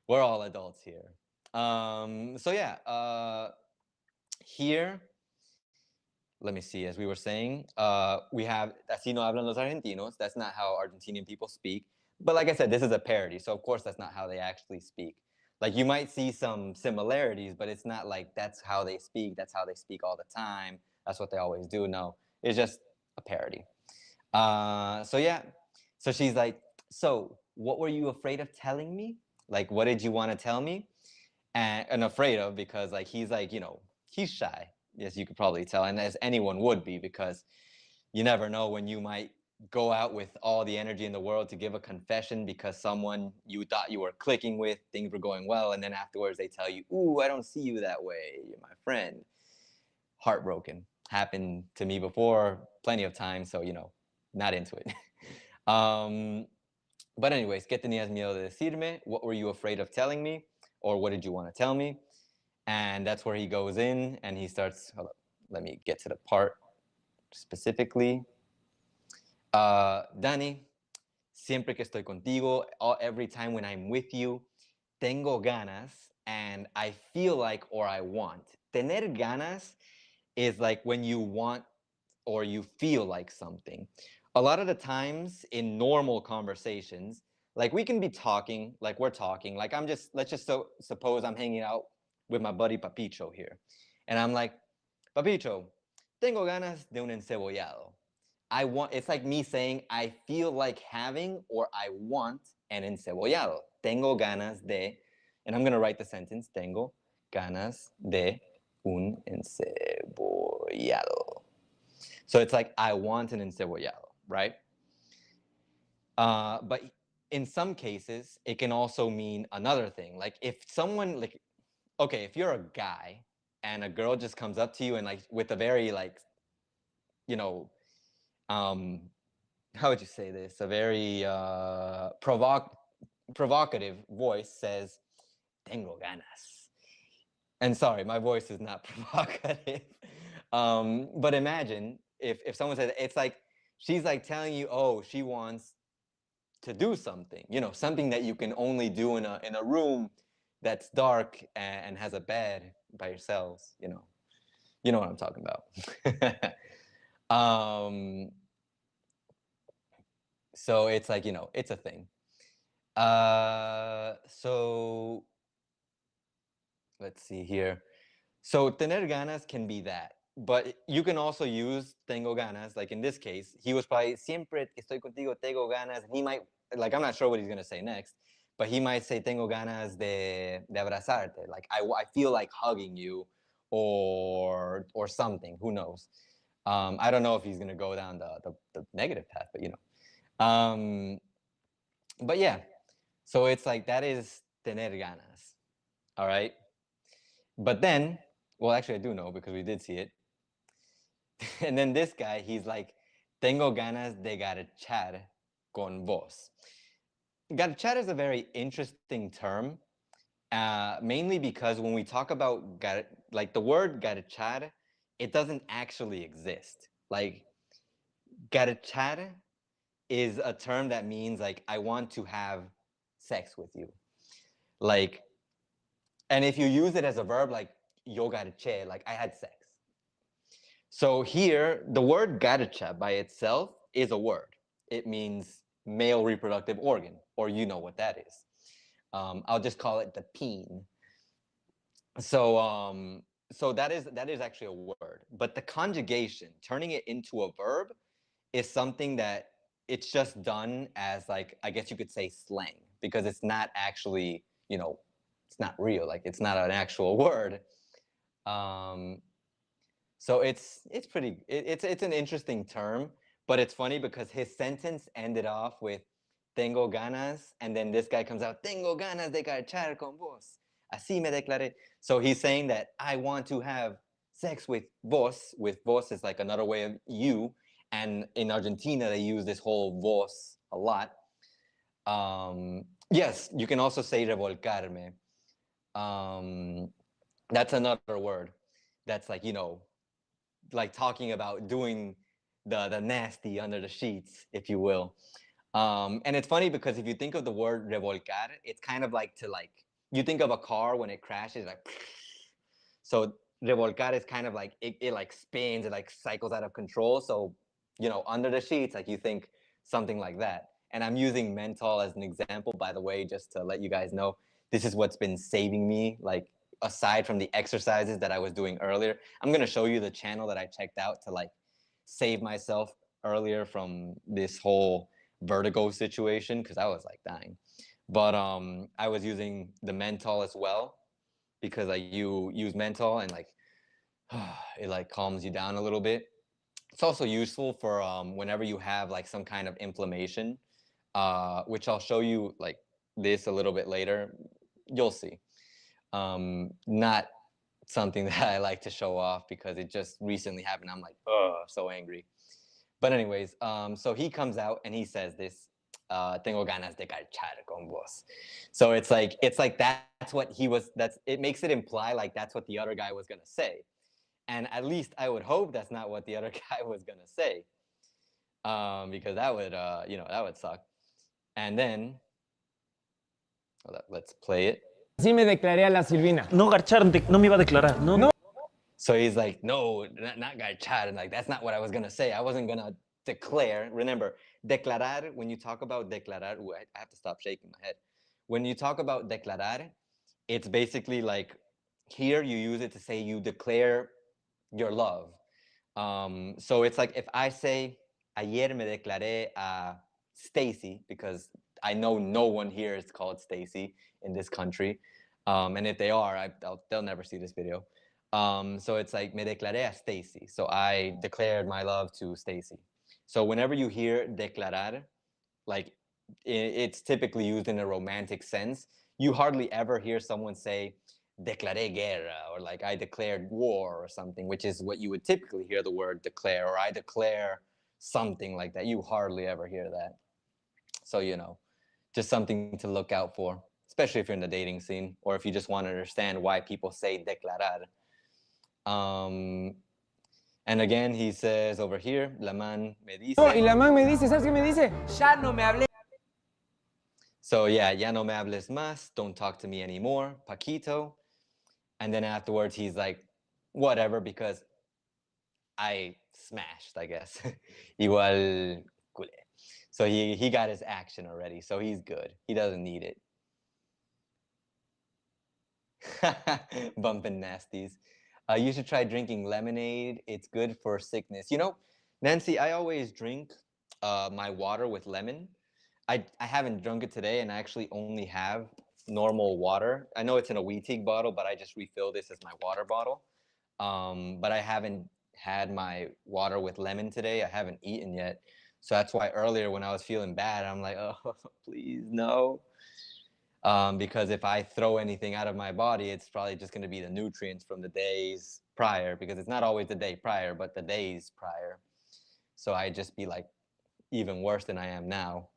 We're all adults here. So yeah, here, let me see, as we were saying, we have, así no hablan los argentinos. That's not how Argentinian people speak. But like I said, this is a parody. So of course, that's not how they actually speak. Like you might see some similarities, but it's not like that's how they speak. That's how they speak all the time. That's what they always do. No, it's just a parody. So yeah, so she's like, so what were you afraid of telling me? Like, what did you want to tell me? And afraid of, because like, he's like, he's shy. Yes, you could probably tell. And as anyone would be, because you never know when you might go out with all the energy in the world to give a confession because someone you thought you were clicking with, things were going well. And then afterwards they tell you, ooh, I don't see you that way. You're my friend. Heartbroken. Happened to me before plenty of times. So, not into it. But anyways, ¿qué tenías miedo de decirme? What were you afraid of telling me? Or what did you want to tell me? And that's where he goes in and he starts, hold up, let me get to the part specifically. Dani, siempre que estoy contigo, every time when I'm with you, tengo ganas and I feel like or I want. Tener ganas is like when you want or you feel like something. A lot of the times in normal conversations, like we can be talking, like we're talking, like let's just suppose I'm hanging out with my buddy Papicho here. And I'm like, Papicho, tengo ganas de un encebollado. It's like me saying, I feel like having or I want an encebollado. Tengo ganas de, and I'm going to write the sentence, tengo ganas de un encebollado. So it's like, I want an encebollado, right? But in some cases, it can also mean another thing. Like if someone, like, okay, if you're a guy and a girl just comes up to you and like with a very like, you know, how would you say this? A very provocative voice says, tengo ganas. And sorry, my voice is not provocative. But imagine if someone said, it's like, she's like telling you, oh, she wants to do something, you know, something that you can only do in a room that's dark and has a bed by yourselves, you know what I'm talking about. So it's like, you know, it's a thing. So let's see here. So tener ganas can be that, but you can also use tengo ganas. Like in this case, he was probably siempre estoy contigo, tengo ganas. He might, like, I'm not sure what he's gonna say next, but he might say tengo ganas de abrazarte. Like I feel like hugging you, or something. Who knows? I don't know if he's gonna go down the negative path, but you know. But yeah, so it's like that is tener ganas. All right. But then, well, actually, I do know because we did see it. And then this guy, he's like, tengo ganas de garchar con vos. Garchar is a very interesting term, mainly because when we talk about, like the word garchar, it doesn't actually exist. Like, garchar is a term that means like, I want to have sex with you. Like, and if you use it as a verb, like, yo garché, like I had sex. So here, the word garcha by itself is a word. It means male reproductive organ, or you know what that is. I'll just call it the peen. So, so that is actually a word. But the conjugation, turning it into a verb, is something that it's just done as like, I guess you could say slang, because it's not actually, you know, it's not real. Like it's not an actual word. So it's pretty, it's an interesting term, but it's funny because his sentence ended off with tengo ganas, and then this guy comes out, tengo ganas de garchar con vos. Así me declaré. So he's saying that I want to have sex with vos. With vos is like another way of you. And in Argentina, they use this whole vos a lot. Yes, you can also say revolcarme. That's another word. That's like, you know, like talking about doing the nasty under the sheets, if you will. And it's funny because if you think of the word revolcar, it's kind of like to like, you think of a car when it crashes, like, so revolcar is kind of like, it like spins, it like cycles out of control. So, you know, under the sheets, like you think something like that. And I'm using menthol as an example, by the way, just to let you guys know, this is what's been saving me, like aside from the exercises that I was doing earlier. I'm going to show you the channel that I checked out to like save myself earlier from this whole vertigo situation, because I was like dying. But I was using the menthol as well, because like you use menthol and like it like calms you down a little bit. It's also useful for whenever you have like some kind of inflammation, which I'll show you like this a little bit later. You'll see. Not something that I like to show off because it just recently happened. I'm like, oh, so angry. But anyways, so he comes out and he says this. tengo ganas de garchar con vos. So it's like that's what he was. That's it makes it imply like that's what the other guy was gonna say, and at least I would hope that's not what the other guy was gonna say, because that would that would suck. And then let's play it. Así me declaré a la Silvina. No, garchar, no me iba a declarar. No, no. So he's like, no, not garchar. And like, that's not what I was going to say. I wasn't going to declare. Remember, declarar, when you talk about declarar, ooh, I have to stop shaking my head. When you talk about declarar, it's basically like here you use it to say you declare your love. So it's like if I say, ayer me declaré a Stacy, because I know no one here is called Stacy in this country. And if they are, they'll never see this video. So it's like me declaré a Stacy. So I declared my love to Stacy. So whenever you hear declarar, like it's typically used in a romantic sense. You hardly ever hear someone say declaré guerra or like I declared war or something, which is what you would typically hear the word declare, or I declare something like that. You hardly ever hear that. So, just something to look out for, especially if you're in the dating scene or if you just want to understand why people say declarar. And again, he says over here, la man me dice. No, y la man me dice, ¿sabes qué me dice? Ya no me hablé. So yeah, ya no me hables más, don't talk to me anymore, Paquito. And then afterwards, he's like, whatever, because I smashed, I guess. Igual culé. So he got his action already, so he's good. He doesn't need it. Bumping nasties. You should try drinking lemonade. It's good for sickness. Nancy, I always drink my water with lemon. I haven't drunk it today, and I actually only have normal water. I know it's in a Weetig bottle, but I just refill this as my water bottle. But I haven't had my water with lemon today. I haven't eaten yet. So that's why earlier when I was feeling bad, I'm like, oh, please, no. Because if I throw anything out of my body, it's probably just going to be the nutrients from the days prior, because it's not always the day prior, but the days prior. So I'd just be like even worse than I am now.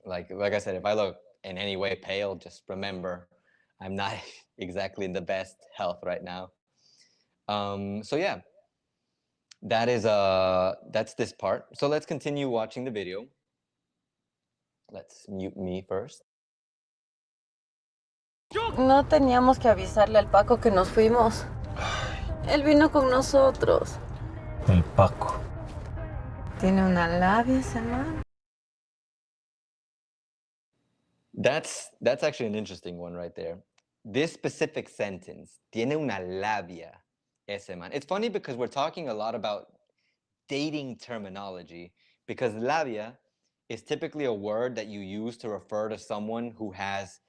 Like I said, if I look in any way pale, just remember I'm not exactly in the best health right now. So yeah, that's this part. So let's continue watching the video. Let's mute me first. No teníamos que avisarle al Paco que nos fuimos. Él vino con nosotros. El Paco. Tiene una labia ese man. That's actually an interesting one right there. This specific sentence, tiene una labia ese man. It's funny because we're talking a lot about dating terminology, because labia is typically a word that you use to refer to someone who has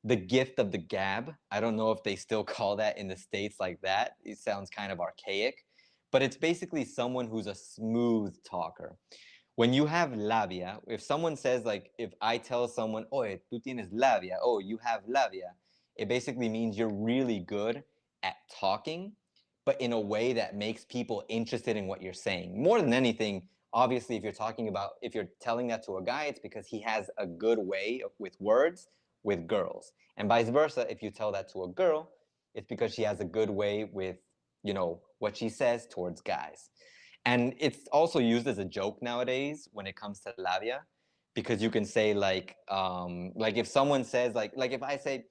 the gift of the gab. I don't know if they still call that in the States like that. It sounds kind of archaic, but it's basically someone who's a smooth talker. When you have labia, if someone says, like, if I tell someone, oye, tú tienes labia, oh, you have labia, it basically means you're really good at talking, but in a way that makes people interested in what you're saying. More than anything, obviously, if you're telling that to a guy, it's because he has a good way with words with girls. And vice versa, if you tell that to a girl, it's because she has a good way with, what she says towards guys. And it's also used as a joke nowadays when it comes to labia, because you can say like if someone says like if I say,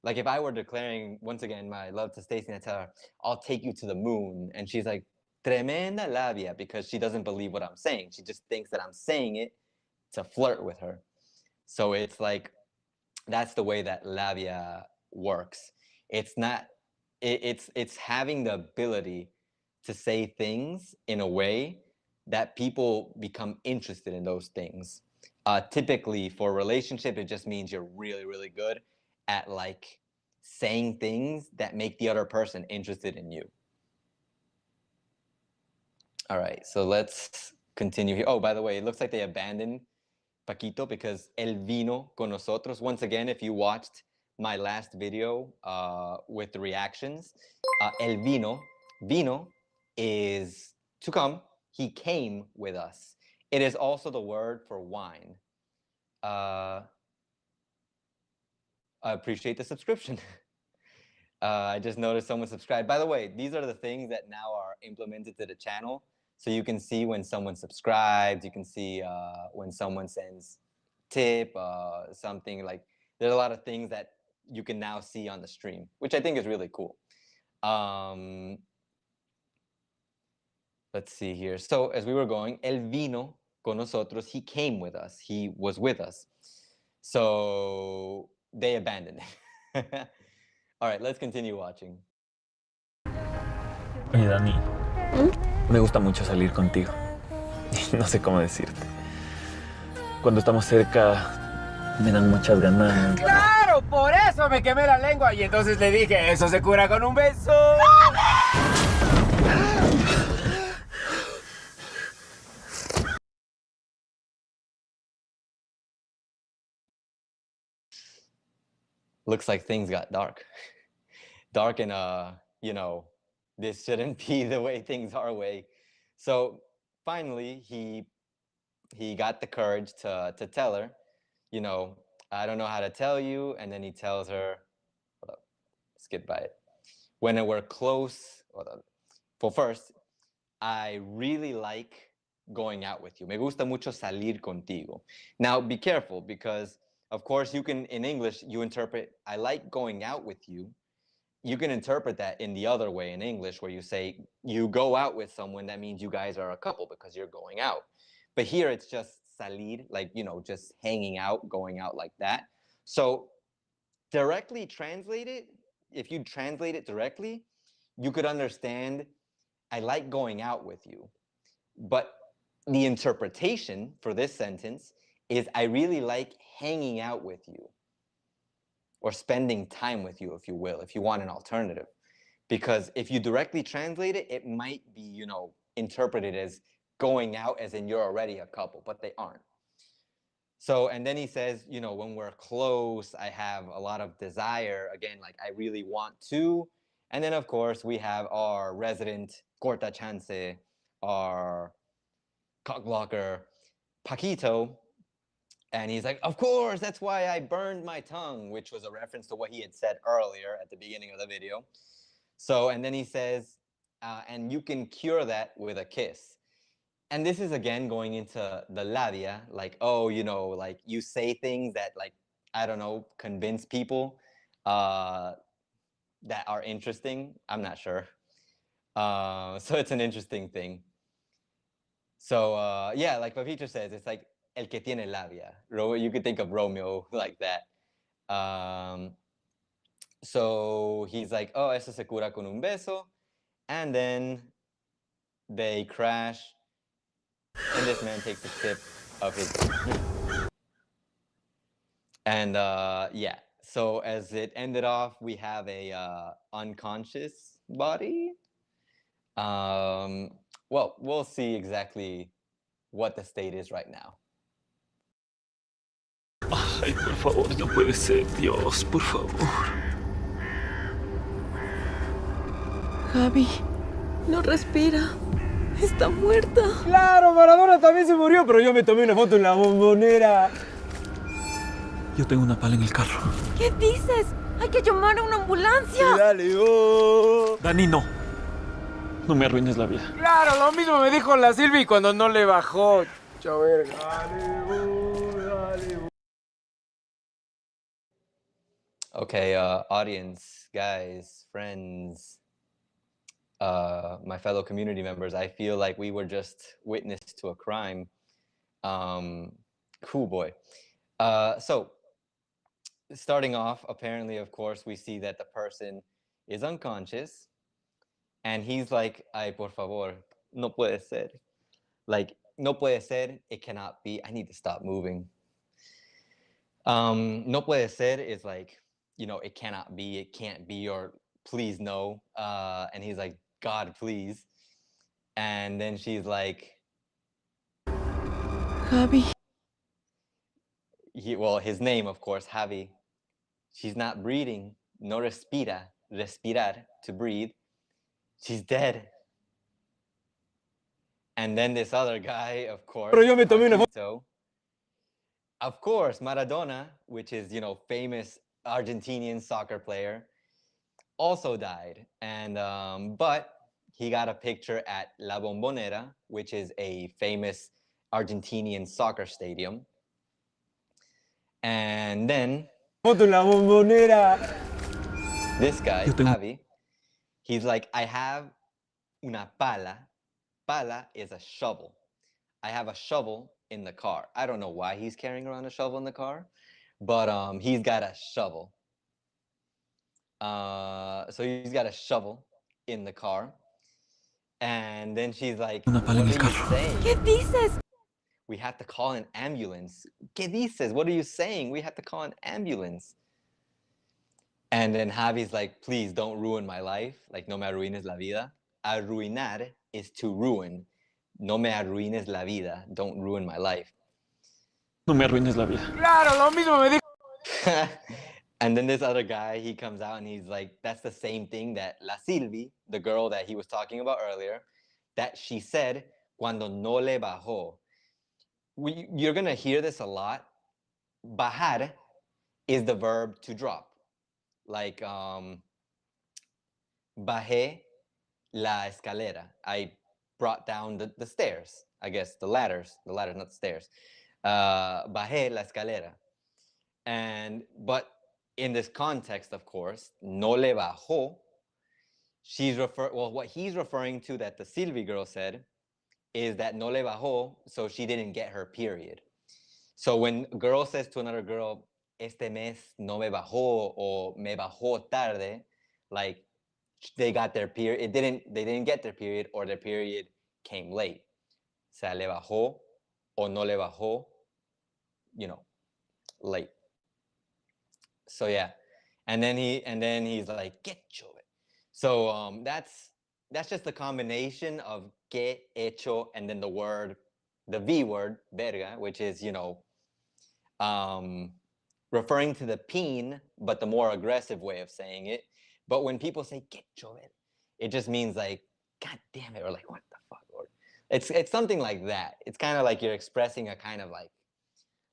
like if I were declaring once again my love to Stacey and I tell her, I'll take you to the moon, and she's like, tremenda labia, because she doesn't believe what I'm saying. She just thinks that I'm saying it to flirt with her. So it's like, that's the way that labia works. It's not, it's having the ability to say things in a way that people become interested in those things. Typically for a relationship, it just means you're really, really good at like saying things that make the other person interested in you. All right, so let's continue here. Oh, by the way, it looks like they abandoned Paquito because él vino con nosotros. Once again, if you watched my last video with the reactions, él vino is to come. He came with us. It is also the word for wine. I appreciate the subscription. I just noticed someone subscribed. By the way, these are the things that now are implemented to the channel. So you can see when someone subscribes, you can see when someone sends tip, something like, there's a lot of things that you can now see on the stream, which I think is really cool. Let's see here. So as we were going, él vino con nosotros. He came with us. He was with us. So they abandoned him. All right, let's continue watching. Oye, Dani, me gusta mucho salir contigo. No sé cómo decirte. Cuando estamos cerca, me dan muchas ganas. ¡Claro! Por eso me quemé la lengua y entonces le dije, eso se cura con un beso. Looks like things got dark. Dark and, you know, this shouldn't be the way things are way. So finally, he got the courage to tell her, you know, I don't know how to tell you. And then he tells her, hold up, skip by it. When we're close, hold on. Well, first, I really like going out with you. Me gusta mucho salir contigo. Now, be careful because, of course, you can, in English, you interpret, I like going out with you. You can interpret that in the other way in English where you say, you go out with someone, that means you guys are a couple because you're going out. But here it's just salir, like, you know, just hanging out, going out like that. So directly translated, if you translate it directly, you could understand, I like going out with you. But the interpretation for this sentence is, I really like hanging out with you, or spending time with you, if you will, if you want an alternative. Because if you directly translate it, it might be, you know, interpreted as going out as in you're already a couple, but they aren't. So, and then he says, you know, when we're close, I have a lot of desire. Again, like I really want to. And then, of course, we have our resident corta chance, our cock blocker, Paquito. And he's like, of course, that's why I burned my tongue, which was a reference to what he had said earlier at the beginning of the video. So, and then he says, and you can cure that with a kiss. And this is again going into the labia, like, oh, you know, like you say things that, like, I don't know, convince people that are interesting. I'm not sure. So it's an interesting thing. So yeah, like Papito says, it's like el que tiene labia. You could think of Romeo like that. So he's like, oh, eso se cura con un beso. And then they crash. And this man takes a sip of his. And yeah, so as it ended off, we have a unconscious body. Well, we'll see exactly what the state is right now. Ay, por favor, no puede ser. Dios, por favor. Javi, no respira. Está muerta. Claro, Maradona también se murió, pero yo me tomé una foto en la Bombonera. Yo tengo una pala en el carro. ¿Qué dices? Hay que llamar a una ambulancia. Sí, dale, oh. Dani, no. No me arruines la vida. Claro, lo mismo me dijo la Silvi cuando no le bajó. Chao, verga. Dale, oh, dale, oh. Okay, audience, guys, friends, my fellow community members, I feel like we were just witness to a crime. Cool boy. So starting off, apparently, of course, we see that the person is unconscious and he's like, ay, por favor, no puede ser. Like, no puede ser, it cannot be. I need to stop moving. No puede ser is like, you know, it cannot be, it can't be, or please no. And he's like, God, please. And then she's like, Javi. Well, his name, of course, Javi. She's not breathing. No respira. Respirar, to breathe. She's dead. And then this other guy, of course, Pero yo me tomé una foto. Paquito, Of course, Maradona, which is, famous Argentinian soccer player, also died. And but he got a picture at La Bombonera, which is a famous Argentinian soccer stadium. And then Foto en la bombonera. this guy, Yo tengo- Javi, he's like, I have una pala. Pala is a shovel. I have a shovel in the car. I don't know why he's carrying around a shovel in the car, but he's got a shovel. So he's got a shovel in the car. And then she's like, Una pala en what el are you carro. saying? ¿Qué dices? We have to call an ambulance. ¿Qué dices? What are you saying? We have to call an ambulance. And then Javi's like, please don't ruin my life. Like, no me arruines la vida. Arruinar is to ruin. No me arruines la vida. Don't ruin my life. No me arruines la vida. Claro, lo mismo me dijo. And then this other guy, he comes out and he's like, that's the same thing that La Silvi, the girl that he was talking about earlier, that she said, cuando no le bajó. You're going to hear this a lot. Bajar is the verb to drop. Like, bajé la escalera. I brought down the stairs, I guess, the ladders, not the stairs. Bajé la escalera. But in this context, of course, no le bajó, what he's referring to that the Silvi girl said is that no le bajó, so she didn't get her period. So when a girl says to another girl, este mes no me bajó or me bajó tarde, like they got their period, they didn't get their period or their period came late. Se le bajó o no le bajó, late. So yeah, and then he's like, ¿qué hecho? So that's just a combination of ¿qué hecho and then the V word, verga, which is referring to the peen, but the more aggressive way of saying it. But when people say ¿qué hecho? It just means like, God damn it, or like, what the fuck, or it's something like that. It's kind of like you're expressing a kind of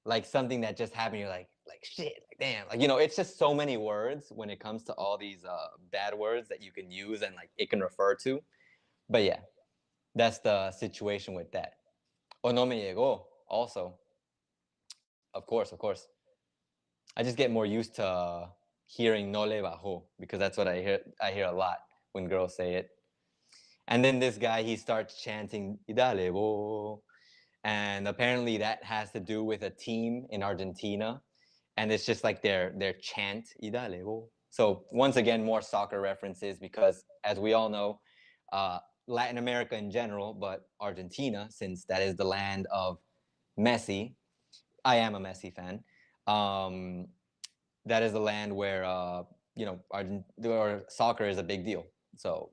like something that just happened. You're like shit, like damn, like it's just so many words when it comes to all these bad words that you can use and like it can refer to. But yeah, that's the situation with that. O no me llegó also. Of course. I just get more used to hearing no le bajó because that's what I hear a lot when girls say it. And then this guy, he starts chanting "Dale bo," and apparently that has to do with a team in Argentina, and it's just like their chant "Dale bo." So once again, more soccer references because, as we all know, Latin America in general, but Argentina, since that is the land of Messi, I am a Messi fan. That is the land where soccer is a big deal. So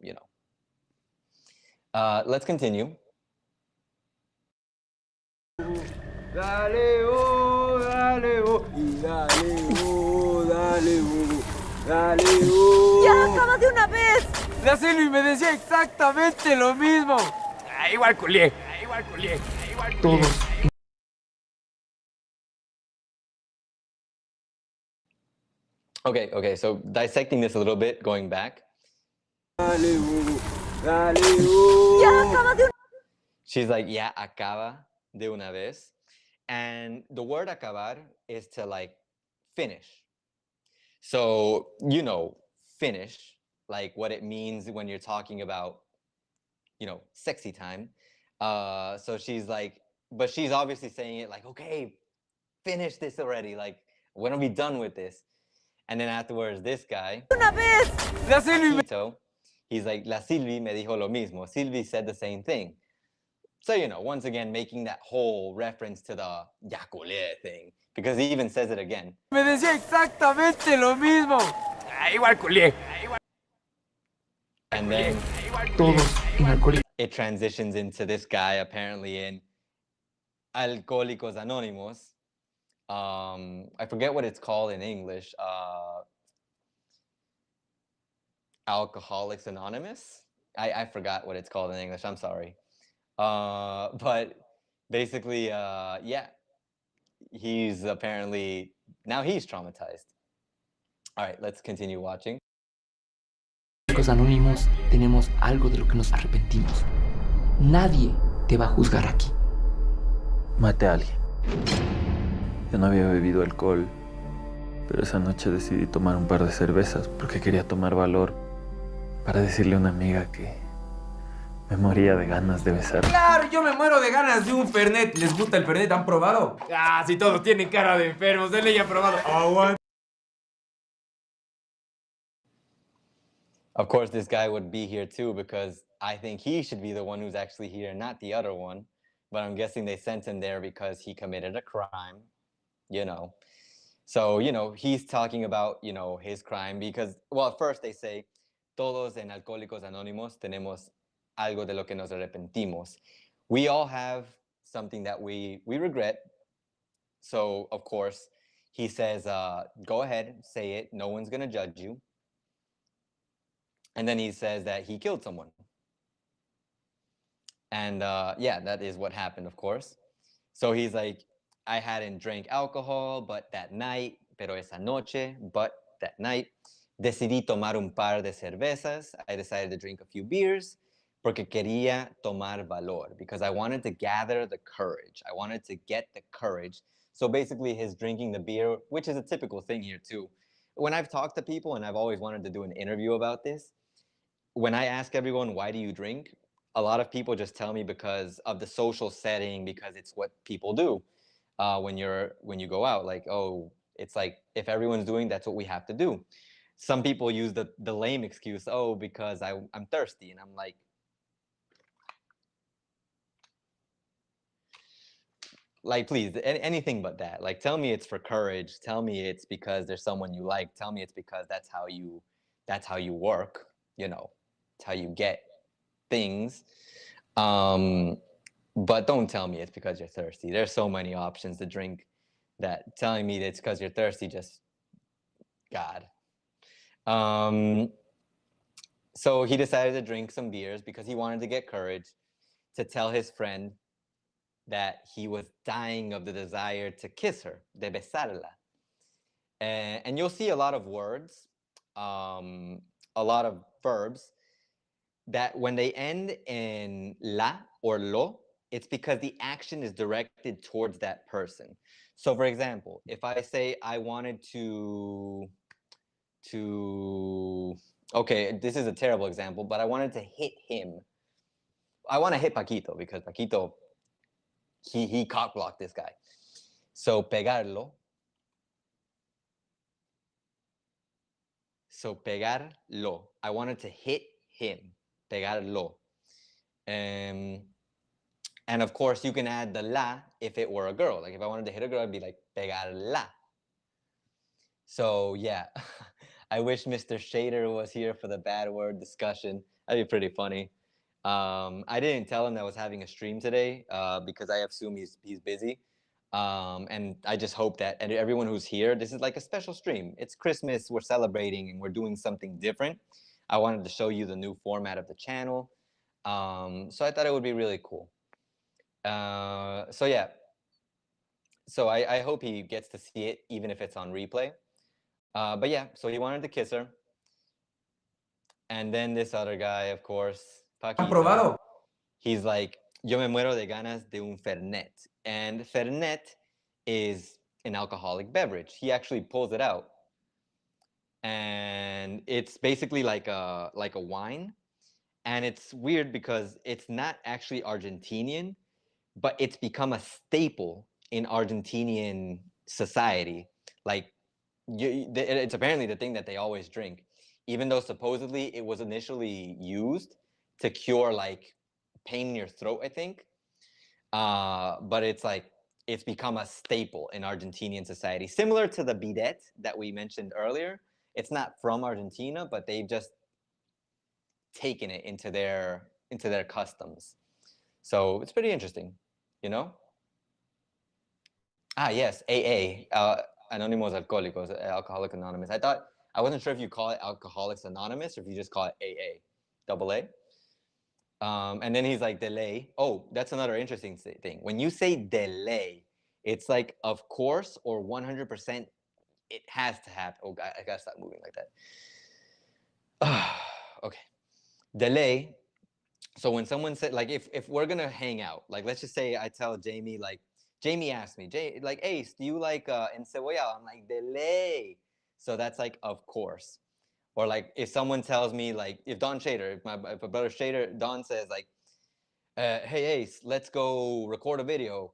let's continue. Dale, oh, dale, oh, y dale, oh, dale, oh, dale, oh. ¡Ya acaba de una vez! La Silvi me decía exactamente lo mismo. Igual culié. Todos. Okay, so dissecting this a little bit, going back. Dale, oh, dale, oh. ¡Ya acaba de una She's like, ya acaba de una vez. And the word acabar is to like finish. So, finish, like what it means when you're talking about, sexy time. So she's like, but she's obviously saying it like, okay, finish this already. Like, when are we done with this? And then afterwards, this guy, vez! La Silvi me... Tito, he's like, La Silvi me dijo lo mismo. Silvi said the same thing. So, once again, making that whole reference to the yaculé thing, because he even says it again. Me decía exactamente lo mismo. Igual culié. And then Todos en alcohólicos. it transitions into this guy apparently in Alcohólicos Anónimos. I forget what it's called in English. Alcoholics Anonymous? I forgot what it's called in English. I'm sorry. But basically, yeah, he's apparently now he's traumatized. All right, let's continue watching. Los anónimos tenemos algo de lo que nos arrepentimos. Nadie te va a juzgar aquí. Maté a alguien. Yo no había bebido alcohol, pero esa noche decidí tomar un par de cervezas porque quería tomar valor para decirle a una amiga que me moría de ganas de besar. Claro, yo me muero de ganas de un Fernet. ¿Les gusta el Fernet? ¿Han probado? Ah, si todos tienen cara de enfermos, denle ya probado. Aguanta. Of course, this guy would be here too because I think he should be the one who's actually here, not the other one. But I'm guessing they sent him there because he committed a crime, you know. So, you know, he's talking about, you know, his crime because, well, at first they say, todos en Alcohólicos Anónimos tenemos algo de lo que nos arrepentimos. We all have something that we regret. So, of course, he says, go ahead, say it. No one's going to judge you. And then he says that he killed someone. And yeah, that is what happened, of course. So he's like, I hadn't drank alcohol, but that night, pero esa noche, but that night, decidí tomar un par de cervezas. I decided to drink a few beers porque quería tomar valor, because I wanted to gather the courage. I wanted to get the courage. So basically his drinking the beer, which is a typical thing here too. When I've talked to people, and I've always wanted to do an interview about this, when I ask everyone, why do you drink? A lot of people just tell me because of the social setting, because it's what people do when you go out. Like, oh, it's like if everyone's doing, that's what we have to do. Some people use the lame excuse, oh, because I'm thirsty, and I'm like, please, anything but that. Like, tell me it's for courage. Tell me it's because there's someone you like. Tell me it's because that's how you work. You know, it's how you get things. But don't tell me it's because you're thirsty. There's so many options to drink that telling me that it's because you're thirsty, just God. So he decided to drink some beers because he wanted to get courage to tell his friend that he was dying of the desire to kiss her, de besarla. And you'll see a lot of words, a lot of verbs that when they end in la or lo, it's because the action is directed towards that person. So for example, if I say I wanted to okay, this is a terrible example, but I wanted to hit him. I want to hit Paquito because Paquito, he cock blocked this guy. So pegarlo. So pegarlo. I wanted to hit him. Pegarlo. And of course, you can add the la if it were a girl. Like if I wanted to hit a girl, I'd be like pegarla. So yeah, I wish Mr. Shader was here for the bad word discussion. That'd be pretty funny. I didn't tell him that I was having a stream today because I assume he's busy. And I just hope that everyone who's here, this is like a special stream. It's Christmas, we're celebrating, and we're doing something different. I wanted to show you the new format of the channel. So I thought it would be really cool. So yeah, so I hope he gets to see it, even if it's on replay. But yeah, so he wanted to kiss her. And then this other guy, of course, Paquito, ¿Aprobado? he's like, yo me muero de ganas de un Fernet. And Fernet is an alcoholic beverage. He actually pulls it out. And it's basically like a wine. And it's weird because it's not actually Argentinian, but it's become a staple in Argentinian society. Like, it's apparently the thing that they always drink, even though supposedly it was initially used to cure like pain in your throat, I think. But it's like, it's become a staple in Argentinian society, similar to the bidet that we mentioned earlier. It's not from Argentina, but they've just taken it into their customs. So it's pretty interesting, you know? Ah, yes, AA, Anónimos Alcohólicos, Alcoholic Anonymous. I wasn't sure if you call it Alcoholics Anonymous or if you just call it AA, double A. And then he's like, delay. Oh, that's another interesting thing. When you say delay, It's like, of course, or 100%, it has to happen. Oh, I gotta stop moving like that. Okay. Delay. So when someone said, like, if we're gonna hang out, like, let's just say I tell Jamie, like, Jamie asked me, like, Ace, do you like encebollado? I'm like, delay. So that's like, of course. Or like, if someone tells me, like, if Don Shader, if my brother Shader, Don says, like, hey Ace, let's go record a video.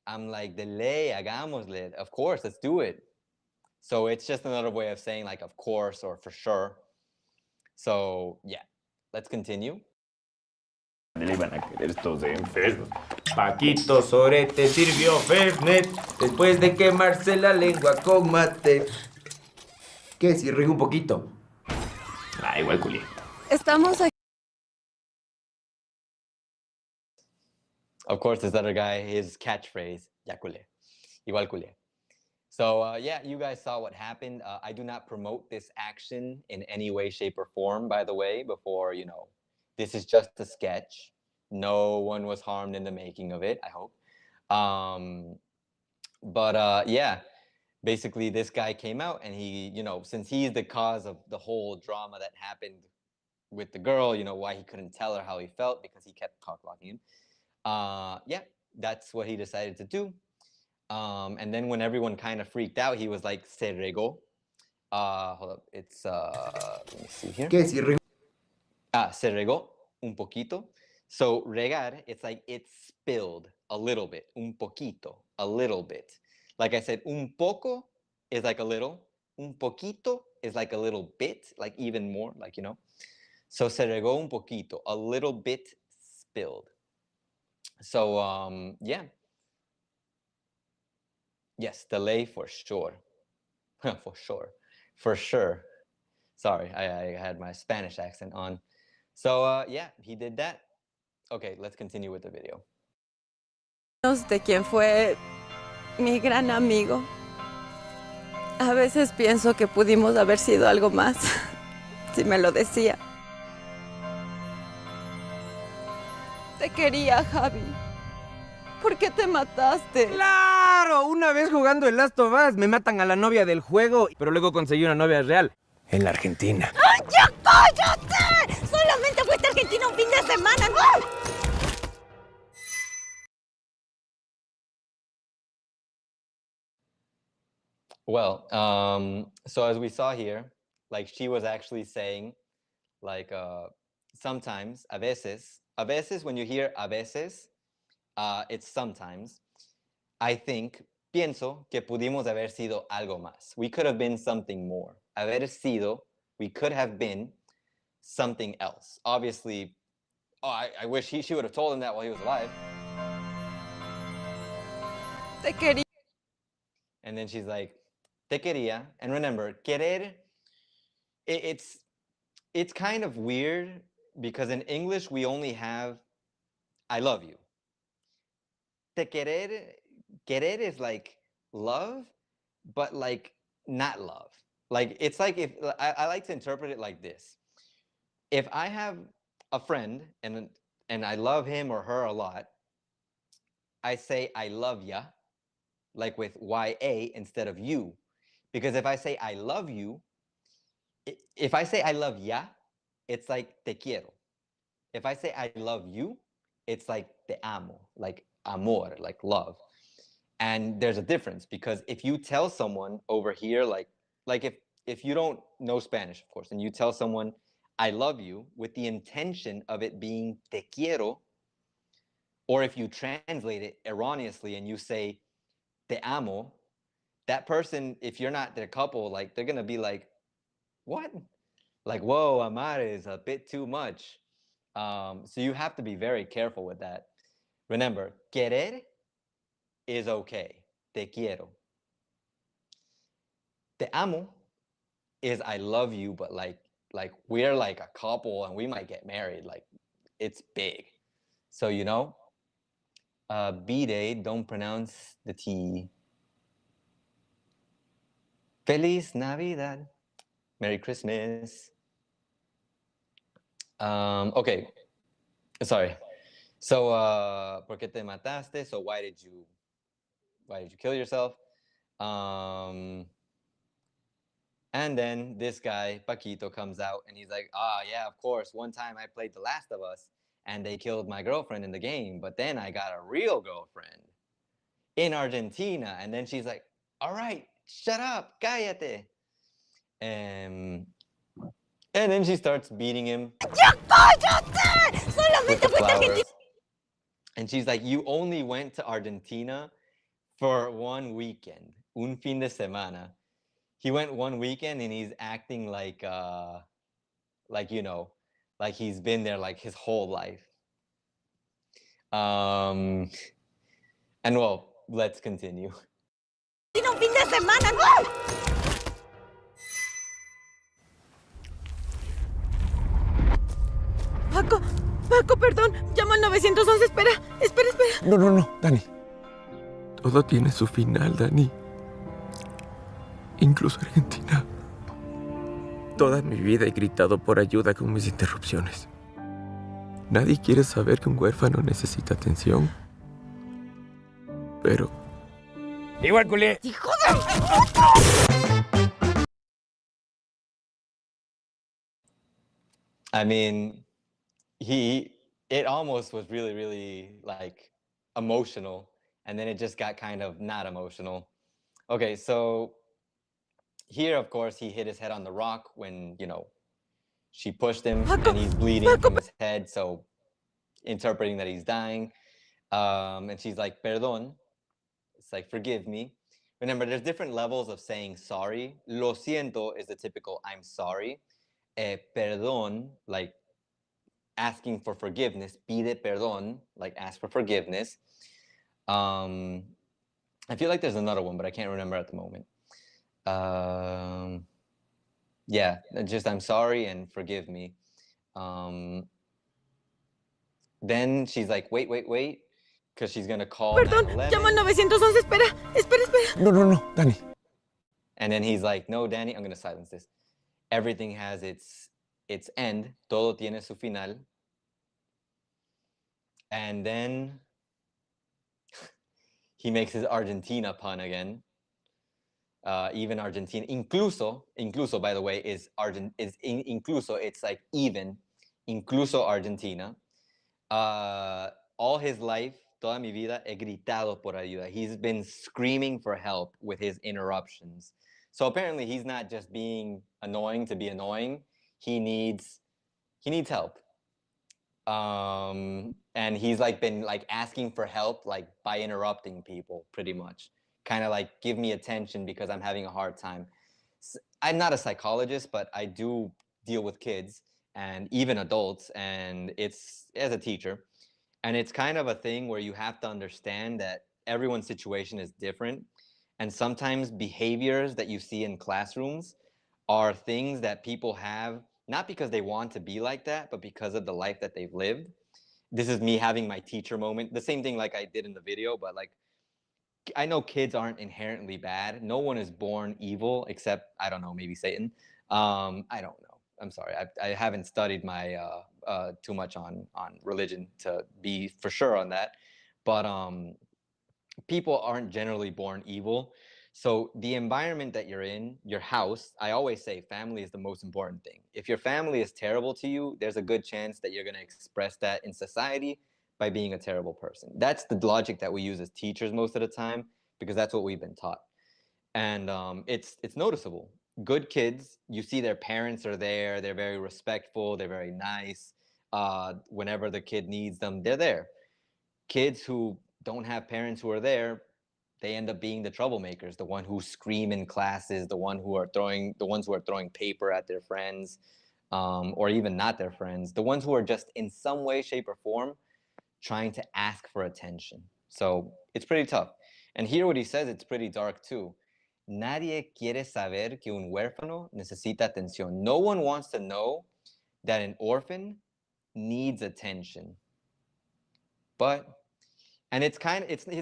I'm like, delay, hagámosle. Of course, let's do it. So it's just another way of saying, like, of course, or for sure. So yeah, let's continue. Le iban a querer estos enfermos. Paquito Sorete sirvió Fernet después de quemarse la lengua con mate. ¿Qué? Si río un poquito. Ah, igual culié. Estamos aquí. Of course, this other guy, his catchphrase, ya culé. Igual culé. So yeah, you guys saw what happened. I do not promote this action in any way, shape, or form, by the way, before, this is just a sketch. No one was harmed in the making of it, I hope. But yeah, basically this guy came out and he, since he's the cause of the whole drama that happened with the girl, why he couldn't tell her how he felt because he kept cock-blocking him. Yeah, that's what he decided to do. And then when everyone kind of freaked out, he was like, se regó. Hold up, it's, let me see here. ¿Qué? Si río. Se regó un poquito. So regar, it's like it spilled a little bit. Un poquito, a little bit. Like I said, un poco is like a little. Un poquito is like a little bit, like even more, like, So se regó un poquito, a little bit spilled. So yeah. Yes, delay for sure. For sure. For sure. Sorry, I had my Spanish accent on. So yeah, he did that. Okay, let's continue with the video. De quien fue mi gran amigo. A veces pienso que pudimos haber sido algo más, si me lo decía. Te quería, Javi. ¿Por qué te mataste? ¡Claro! Una vez jugando el Last of Us me matan a la novia del juego, pero luego conseguí una novia real. En la Argentina. ¡Ay, ya cállate! Solamente fuiste a Argentina un fin de semana, ¿no? Well, so as we saw here, like she was actually saying, like sometimes, a veces, when you hear a veces, it's sometimes. I think, pienso que pudimos haber sido algo más. We could have been something more. Haber sido, we could have been something else. Obviously, I wish she would have told him that while he was alive. Te quería. And then she's like, te quería. And remember, querer, it's kind of weird because in English we only have I love you. Te querer is like love, but like not love. Like it's like if I like to interpret it like this. If I have a friend and I love him or her a lot, I say I love ya, like with YA instead of you. Because if I say I love you, if I say I love ya, it's like te quiero. If I say I love you, it's like te amo, like amor, like love. And there's a difference because if you tell someone over here, like if you don't know Spanish, of course, and you tell someone I love you with the intention of it being te quiero, or if you translate it erroneously and you say te amo, that person, if you're not their couple, like they're gonna be like, what? Like, whoa, amar is a bit too much. So you have to be very careful with that. Remember, querer is okay. Te quiero. Te amo is I love you, but like we're like a couple and we might get married. Like it's big. So B-Day, don't pronounce the T. Feliz Navidad. Merry Christmas. Okay. Sorry. So, ¿por qué te mataste? So why did you Why did you kill yourself? And then this guy, Paquito, comes out and he's like, yeah, of course. One time I played The Last of Us and they killed my girlfriend in the game, but then I got a real girlfriend in Argentina. And then she's like, all right, shut up, cállate. And then she starts beating him with the flowers. And she's like, you only went to Argentina for one weekend, un fin de semana. He went one weekend and he's acting like you know, like he's been there like his whole life. And well, let's continue. Tiene un fin de semana, ¿no? Paco, perdón. Llamo al 911. Espera. No, Dani. Todo tiene su final, Dani. Incluso Argentina. Toda mi vida he gritado por ayuda con mis interrupciones. Nadie quiere saber que un huérfano necesita atención. Pero... ¡Igual, culé! ¡Hijo de... I mean, it almost was really, really like emotional. And then it just got kind of not emotional. Okay, so here, of course, he hit his head on the rock when, you know, she pushed him and he's bleeding from his head. So interpreting that he's dying. And she's like, perdón. It's like, forgive me. Remember, there's different levels of saying sorry. Lo siento is the typical I'm sorry. Perdón, like asking for forgiveness. Pide perdón, like ask for forgiveness. I feel like there's another one, but I can't remember at the moment. Yeah, just I'm sorry and forgive me. Then she's like, wait, because she's gonna call. Perdón, llamo al 911. Espera. No, Dani. And then he's like, no, Danny, I'm gonna silence this. Everything has its end. Todo tiene su final. And then he makes his Argentina pun again. Even Argentina, incluso, by the way, incluso, it's like even, incluso Argentina. All his life, toda mi vida, he gritado por ayuda. He's been screaming for help with his interruptions. So apparently he's not just being annoying to be annoying. He needs help. And he's like been like asking for help, like by interrupting people pretty much. Kind of like, give me attention because I'm having a hard time. I'm not a psychologist, but I do deal with kids and even adults, and it's as a teacher. And it's kind of a thing where you have to understand that everyone's situation is different. And sometimes behaviors that you see in classrooms are things that people have, not because they want to be like that, but because of the life that they've lived. This is me having my teacher moment. The same thing like I did in the video, but like, I know kids aren't inherently bad. No one is born evil except, I don't know, maybe Satan. I don't know. I'm sorry. I haven't studied my too much on religion to be for sure on that. But people aren't generally born evil. So the environment that you're in, your house, I always say family is the most important thing. If your family is terrible to you, there's a good chance that you're going to express that in society by being a terrible person. That's the logic that we use as teachers most of the time, because that's what we've been taught. And it's noticeable. Good kids, you see their parents are there, they're very respectful, they're very nice. Whenever the kid needs them, they're there. Kids who don't have parents who are there, they end up being the troublemakers, the one who scream in classes, the ones who are throwing paper at their friends, or even not their friends, the ones who are just in some way, shape, or form trying to ask for attention. So it's pretty tough. And here what he says, it's pretty dark too. Nadie quiere saber que un huérfano necesita atención. No one wants to know that an orphan needs attention. And it's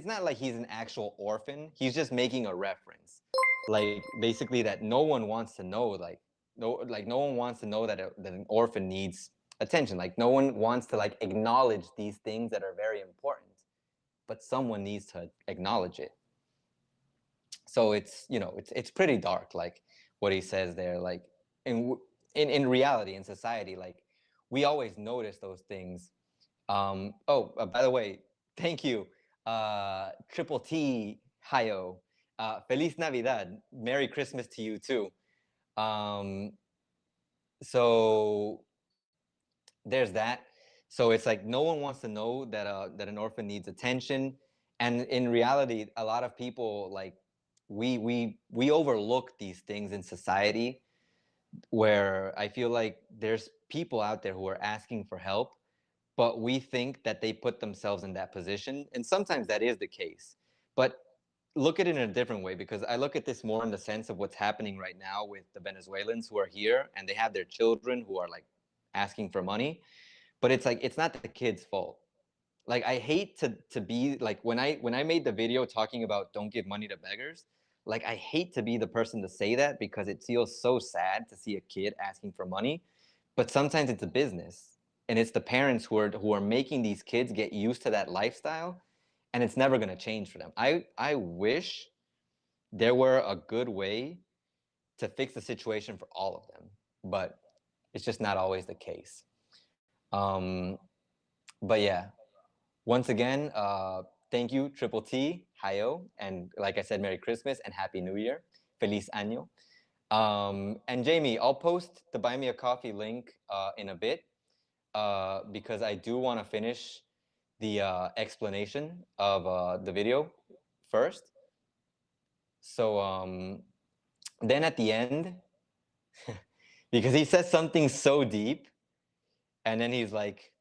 not like he's an actual orphan. He's just making a reference. Like basically that no one wants to know, no one wants to know that an orphan needs attention. Like no one wants to like acknowledge these things that are very important, but someone needs to acknowledge it. So it's, it's pretty dark, like what he says there. Like in reality, in society, like we always notice those things. By the way, thank you, Triple T Hayo. Feliz Navidad. Merry Christmas to you too. So there's that. So it's like no one wants to know that an orphan needs attention, and in reality, a lot of people, like, we overlook these things in society, where I feel like there's people out there who are asking for help, but we think that they put themselves in that position, and sometimes that is the case. But look at it in a different way, because I look at this more in the sense of what's happening right now with the Venezuelans who are here and they have their children who are like asking for money. But it's like, it's not the kid's fault. Like, I hate to be like, when I made the video talking about don't give money to beggars, like, I hate to be the person to say that, because it feels so sad to see a kid asking for money. But sometimes it's a business, and it's the parents who are making these kids get used to that lifestyle, and it's never going to change for them. I wish there were a good way to fix the situation for all of them, but it's just not always the case. But yeah, once again, thank you, Triple T, Hayo, and like I said, Merry Christmas and Happy New Year. Feliz Año. And Jamie, I'll post the Buy Me a Coffee link in a bit, because I do want to finish the explanation of the video first. So then at the end, because he says something so deep, and then he's like,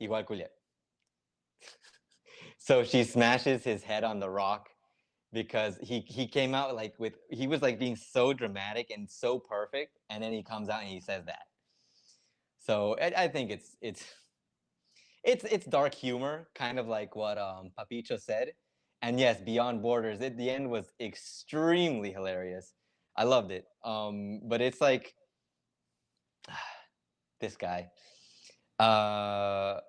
igual culiet. So she smashes his head on the rock, because he came out like he was like being so dramatic and so perfect, and then he comes out and he says that. So I think it's dark humor, kind of like what Papicho said. And yes, Beyond Borders at the end was extremely hilarious. I loved it. But it's like this guy. But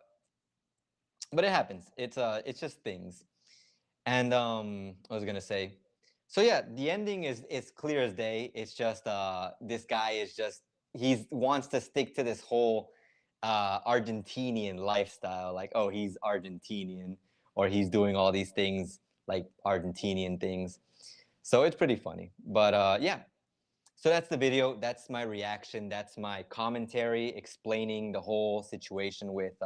it happens. It's just things. And I was gonna say, so yeah, the ending is clear as day. It's just this guy is just, he wants to stick to this whole Argentinian lifestyle, like, oh, he's Argentinian, or he's doing all these things like Argentinian things. So it's pretty funny. But yeah, so that's the video. That's my reaction. That's my commentary explaining the whole situation with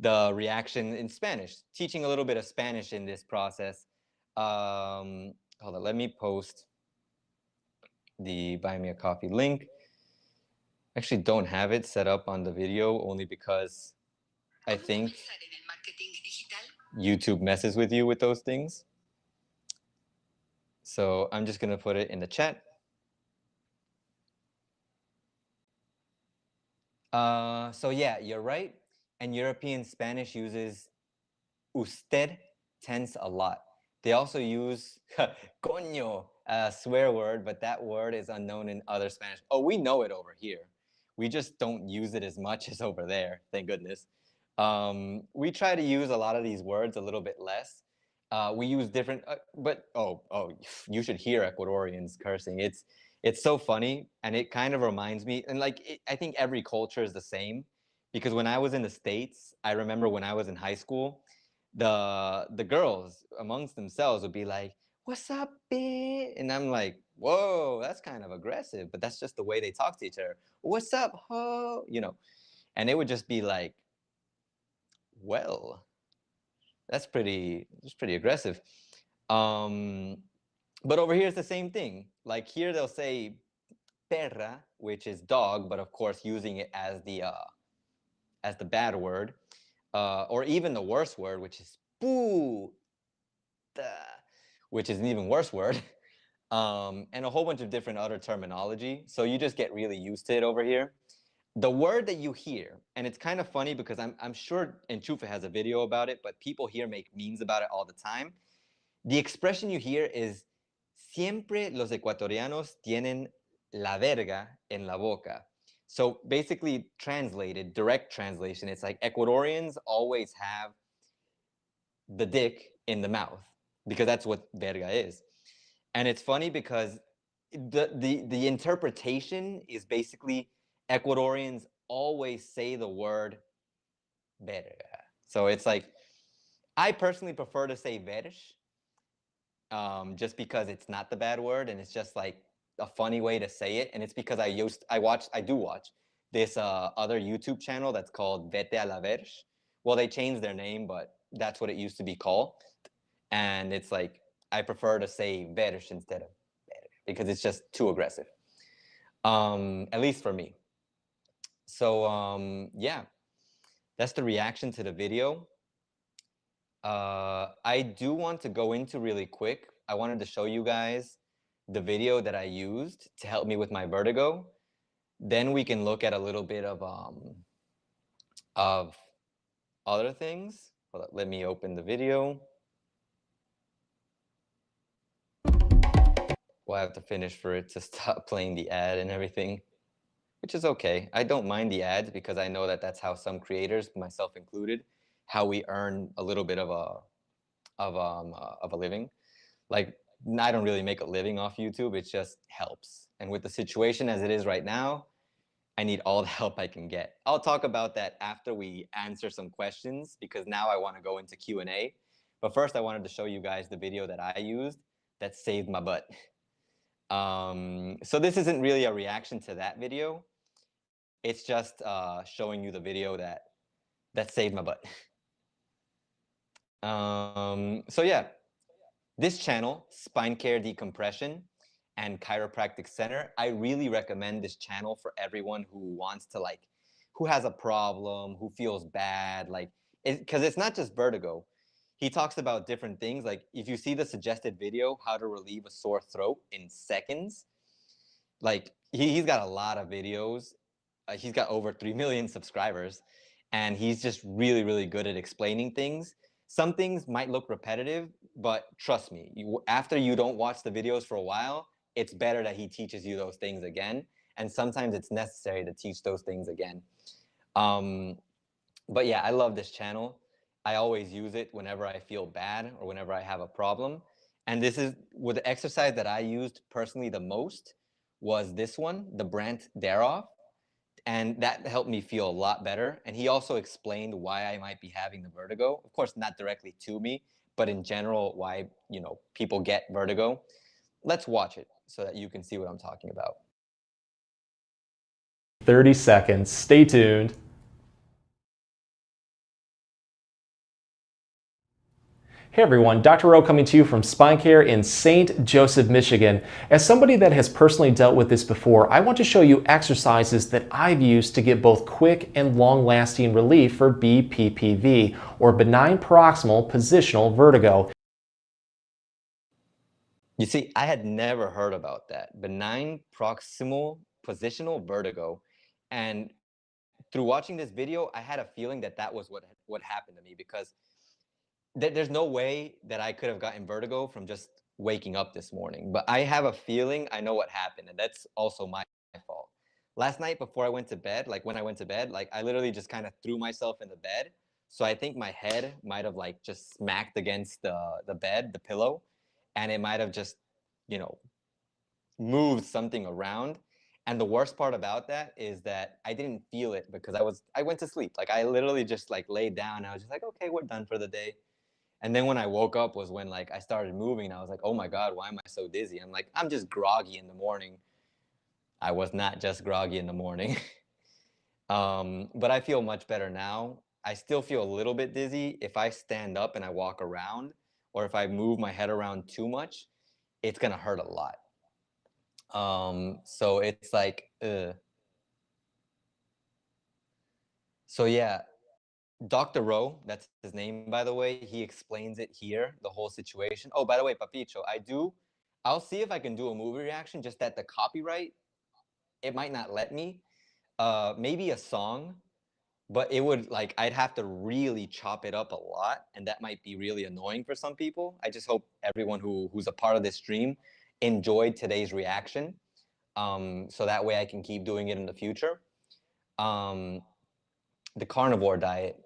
the reaction in Spanish, teaching a little bit of Spanish in this process. Hold on, let me post the Buy Me a Coffee link. Actually don't have it set up on the video, only because I think YouTube messes with you with those things. So I'm just gonna put it in the chat. So yeah, you're right. And European Spanish uses usted tense a lot. They also use coño, a swear word, but that word is unknown in other Spanish. Oh, we know it over here. We just don't use it as much as over there, thank goodness. We try to use a lot of these words a little bit less. We use different, but you should hear Ecuadorians cursing. It's so funny, and it kind of reminds me, and like I think every culture is the same, because when I was in the States, I remember when I was in high school, the girls amongst themselves would be like, "What's up, bitch?" And I'm like, "Whoa, that's kind of aggressive," but that's just the way they talk to each other. "What's up, ho?" And it would just be like, well, that's pretty aggressive. But over here it's the same thing. Like here they'll say perra, which is dog, but of course using it as the bad word, or even the worst word, which is puta, which is an even worse word, and a whole bunch of different other terminology. So you just get really used to it over here. The word that you hear, and it's kind of funny because I'm sure Enchufe has a video about it, but people here make memes about it all the time. The expression you hear is siempre los ecuatorianos tienen la verga en la boca. So basically direct translation, it's like Ecuadorians always have the dick in the mouth, because that's what verga is. And it's funny because the interpretation is basically Ecuadorians always say the word verga. So it's like, I personally prefer to say versh, just because it's not the bad word and it's just like a funny way to say it. And it's because I do watch this other YouTube channel that's called Vete a la Versh. Well, they changed their name, but that's what it used to be called. And it's like, I prefer to say Versh instead of Verga because it's just too aggressive. At least for me. So yeah, that's the reaction to the video. I do want to go into really quick. I wanted to show you guys the video that I used to help me with my vertigo. Then we can look at a little bit of other things. Hold up, let me open the video. Well, I have to finish for it to stop playing the ad and everything, which is okay. I don't mind the ads because I know that that's how some creators, myself included, how we earn a little bit of a living. Like, I don't really make a living off YouTube. It just helps. And with the situation as it is right now, I need all the help I can get. I'll talk about that after we answer some questions, because now I want to go into Q&A. But first, I wanted to show you guys the video that I used that saved my butt. So this isn't really a reaction to that video. It's just showing you the video that saved my butt. So yeah, this channel, Spine Care Decompression and Chiropractic Center, I really recommend this channel for everyone who wants to, like, who has a problem, who feels bad, like, because it's not just vertigo. He talks about different things. Like, if you see the suggested video, how to relieve a sore throat in seconds, like, he's got a lot of videos. He's got over 3 million subscribers, and he's just really, really good at explaining things. Some things might look repetitive, but trust me, after you don't watch the videos for a while, it's better that he teaches you those things again. And sometimes it's necessary to teach those things again. But yeah, I love this channel. I always use it whenever I feel bad or whenever I have a problem. And this is with the exercise that I used personally the most was this one, the Brandt Daroff. And that helped me feel a lot better. And he also explained why I might be having the vertigo. Of course, not directly to me, but in general, why, you know, people get vertigo. Let's watch it so that you can see what I'm talking about. 30 seconds. Stay tuned. Hey everyone, Dr. Rowe coming to you from Spine Care in St. Joseph, Michigan. As somebody that has personally dealt with this before, I want to show you exercises that I've used to get both quick and long-lasting relief for BPPV, or benign proximal positional vertigo. You see, I had never heard about that. Benign proximal positional vertigo. And through watching this video, I had a feeling that that was what happened to me, because there's no way that I could have gotten vertigo from just waking up this morning. But I have a feeling I know what happened, and that's also my fault. Last night before I went to bed, like when I went to bed, like I literally just kind of threw myself in the bed. So I think my head might have like just smacked against the bed, the pillow, and it might have just, you know, moved something around. And the worst part about that is that I didn't feel it because I went to sleep. Like I literally just like laid down and I was just like, okay, we're done for the day. And then when I woke up was when like I started moving and I was like, oh my God, why am I so dizzy? I'm like, I'm just groggy in the morning. I was not just groggy in the morning. But I feel much better now. I still feel a little bit dizzy if I stand up and I walk around, or if I move my head around too much, it's gonna hurt a lot. So it's like, so yeah, Dr. Rowe, that's his name, by the way, he explains it here, the whole situation. Oh, by the way, Papicho, I'll see if I can do a movie reaction, just that the copyright, it might not let me. Maybe a song, but it would, like, I'd have to really chop it up a lot, and that might be really annoying for some people. I just hope everyone who's a part of this stream enjoyed today's reaction, so that way I can keep doing it in the future. The carnivore diet.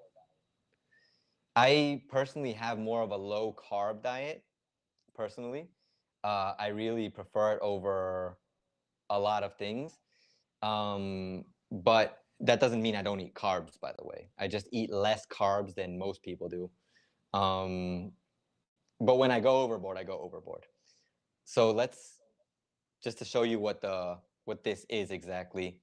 I personally have more of a low carb diet, personally. I really prefer it over a lot of things. But that doesn't mean I don't eat carbs, by the way. I just eat less carbs than most people do. Um, but when I go overboard, I go overboard. So let's just to show you what this is exactly.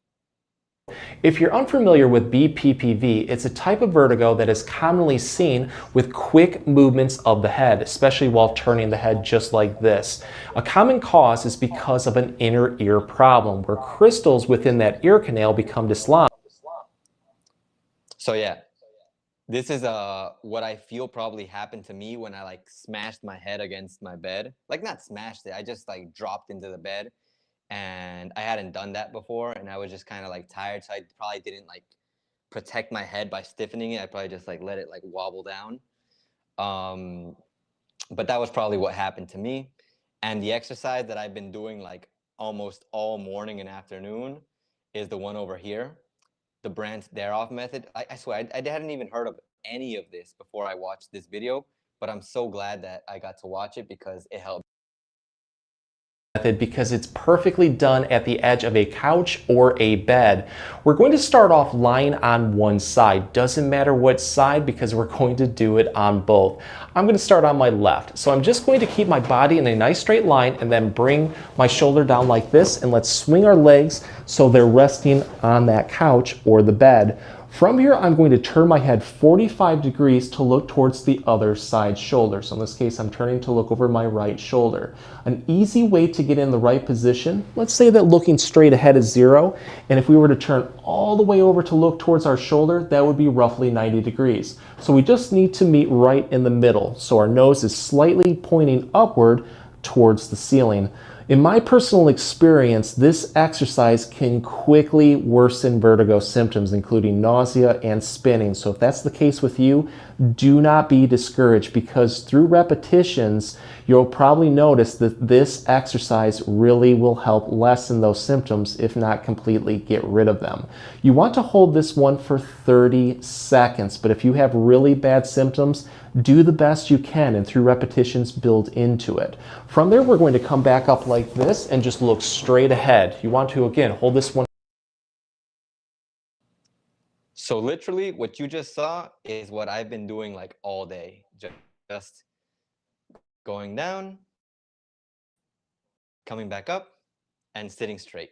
If you're unfamiliar with BPPV, it's a type of vertigo that is commonly seen with quick movements of the head, especially while turning the head just like this. A common cause is because of an inner ear problem, where crystals within that ear canal become dislodged. So yeah, this is what I feel probably happened to me when I like smashed my head against my bed. Like not smashed it, I just like dropped into the bed, and I hadn't done that before, and I was just kind of like tired, so I probably didn't like protect my head by stiffening it. I probably just like let it like wobble down. Um, but that was probably what happened to me. And the exercise that I've been doing like almost all morning and afternoon is the one over here, the Brandt Daroff method. I swear, I hadn't even heard of any of this before I watched this video, but I'm so glad that I got to watch it because it helped. Method because it's perfectly done at the edge of a couch or a bed. We're going to start off lying on one side. Doesn't matter what side because we're going to do it on both. I'm going to start on my left. So I'm just going to keep my body in a nice straight line and then bring my shoulder down like this, and let's swing our legs so they're resting on that couch or the bed. From here, I'm going to turn my head 45 degrees to look towards the other side shoulder. So in this case, I'm turning to look over my right shoulder. An easy way to get in the right position, let's say that looking straight ahead is 0, and if we were to turn all the way over to look towards our shoulder, that would be roughly 90 degrees. So we just need to meet right in the middle. So our nose is slightly pointing upward towards the ceiling. In my personal experience, this exercise can quickly worsen vertigo symptoms, including nausea and spinning. So if that's the case with you, do not be discouraged, because through repetitions, you'll probably notice that this exercise really will help lessen those symptoms, if not completely get rid of them. You want to hold this one for 30 seconds, but if you have really bad symptoms, do the best you can, and through repetitions, build into it. From there, we're going to come back up like this and just look straight ahead. You want to, again, hold this one. So literally what you just saw is what I've been doing like all day. Just going down, coming back up, and sitting straight.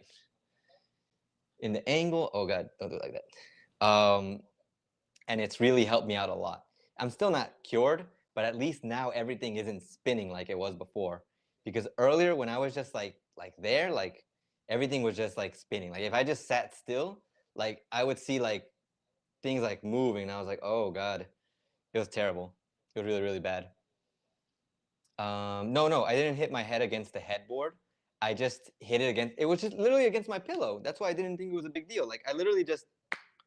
In the angle, oh God, don't do it like that. And it's really helped me out a lot. I'm still not cured, but at least now everything isn't spinning like it was before. Because earlier when I was just like there, like everything was just like spinning. Like if I just sat still, like I would see like things like moving, and I was like, oh God, it was terrible. It was really, really bad. No, I didn't hit my head against the headboard. I just hit it against, it was just literally against my pillow. That's why I didn't think it was a big deal. Like I literally just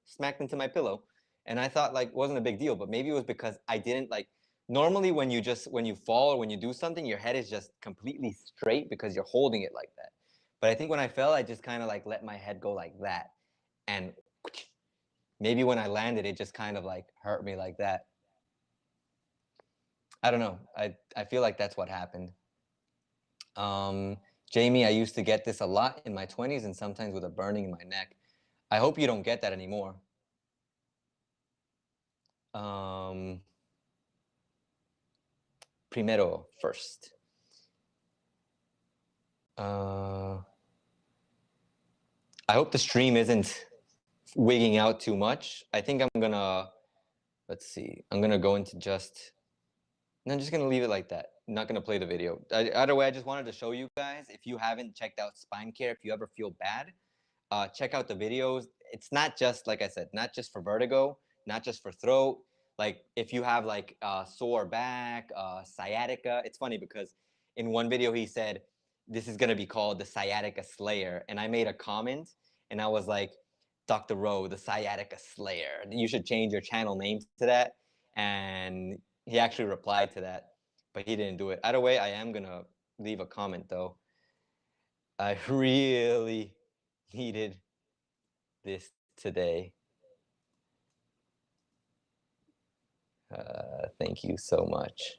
smacked into my pillow, and I thought like it wasn't a big deal, but maybe it was because I didn't like, normally when you fall or when you do something, your head is just completely straight because you're holding it like that. But I think when I fell, I just kind of like let my head go like that. And maybe when I landed, it just kind of like hurt me like that. I don't know. I feel like that's what happened. Jamie, I used to get this a lot in my 20s and sometimes with a burning in my neck. I hope you don't get that anymore. Primero, first. I hope the stream isn't wigging out too much. I think I'm gonna, let's see, I'm gonna go into just, no, I'm just gonna leave it like that. I'm not gonna play the video. Either way, I just wanted to show you guys, if you haven't checked out Spine Care, if you ever feel bad, check out the videos. It's not just, like I said, not just for vertigo, not just for throat. Like if you have like sore back, sciatica, it's funny because in one video he said, this is gonna be called the Sciatica Slayer. And I made a comment and I was like, Dr. Rowe, the Sciatica Slayer. You should change your channel name to that. And he actually replied to that, but he didn't do it. Either way, I am gonna leave a comment though. I really needed this today. Thank you so much.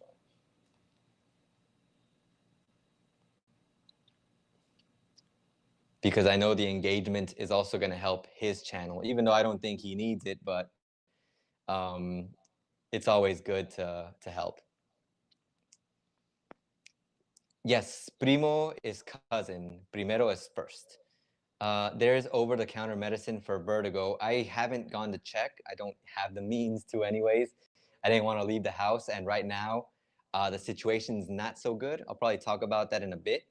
Because I know the engagement is also going to help his channel, even though I don't think he needs it, but it's always good to help. Yes, primo is cousin, primero is first. There's over-the-counter medicine for vertigo. I haven't gone to check. I don't have the means to anyways. I didn't want to leave the house, and right now, the situation's not so good. I'll probably talk about that in a bit.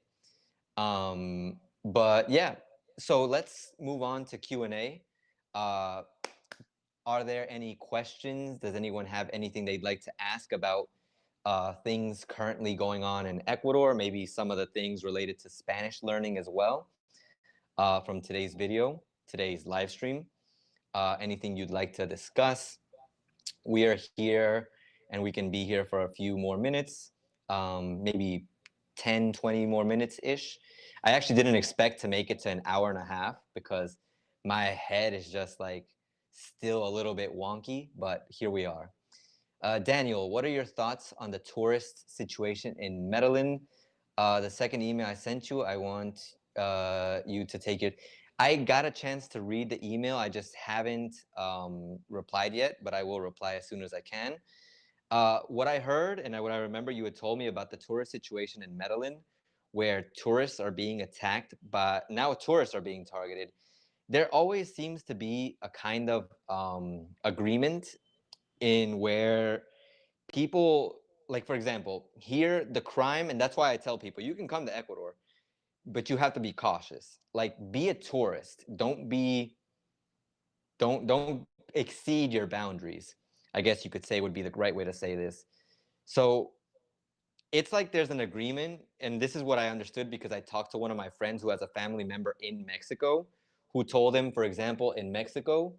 But yeah, so let's move on to Q&A. Are there any questions? Does anyone have anything they'd like to ask about things currently going on in Ecuador? Maybe some of the things related to Spanish learning as well from today's video, today's live stream. Anything you'd like to discuss? We are here and we can be here for a few more minutes, maybe 10, 20 more minutes-ish. I actually didn't expect to make it to an hour and a half because my head is just like still a little bit wonky, but here we are. Daniel, what are your thoughts on the tourist situation in Medellin? The second email I sent you, I want you to take it. I got a chance to read the email. I just haven't replied yet, but I will reply as soon as I can. What I heard and what I remember you had told me about the tourist situation in Medellin, where tourists are being attacked, but now tourists are being targeted. There always seems to be a kind of agreement in where people, like for example, here the crime, and that's why I tell people you can come to Ecuador, but you have to be cautious. Like, be a tourist. Don't exceed your boundaries, I guess you could say would be the right way to say this. So it's like there's an agreement, and this is what I understood because I talked to one of my friends who has a family member in Mexico who told him, for example, in Mexico,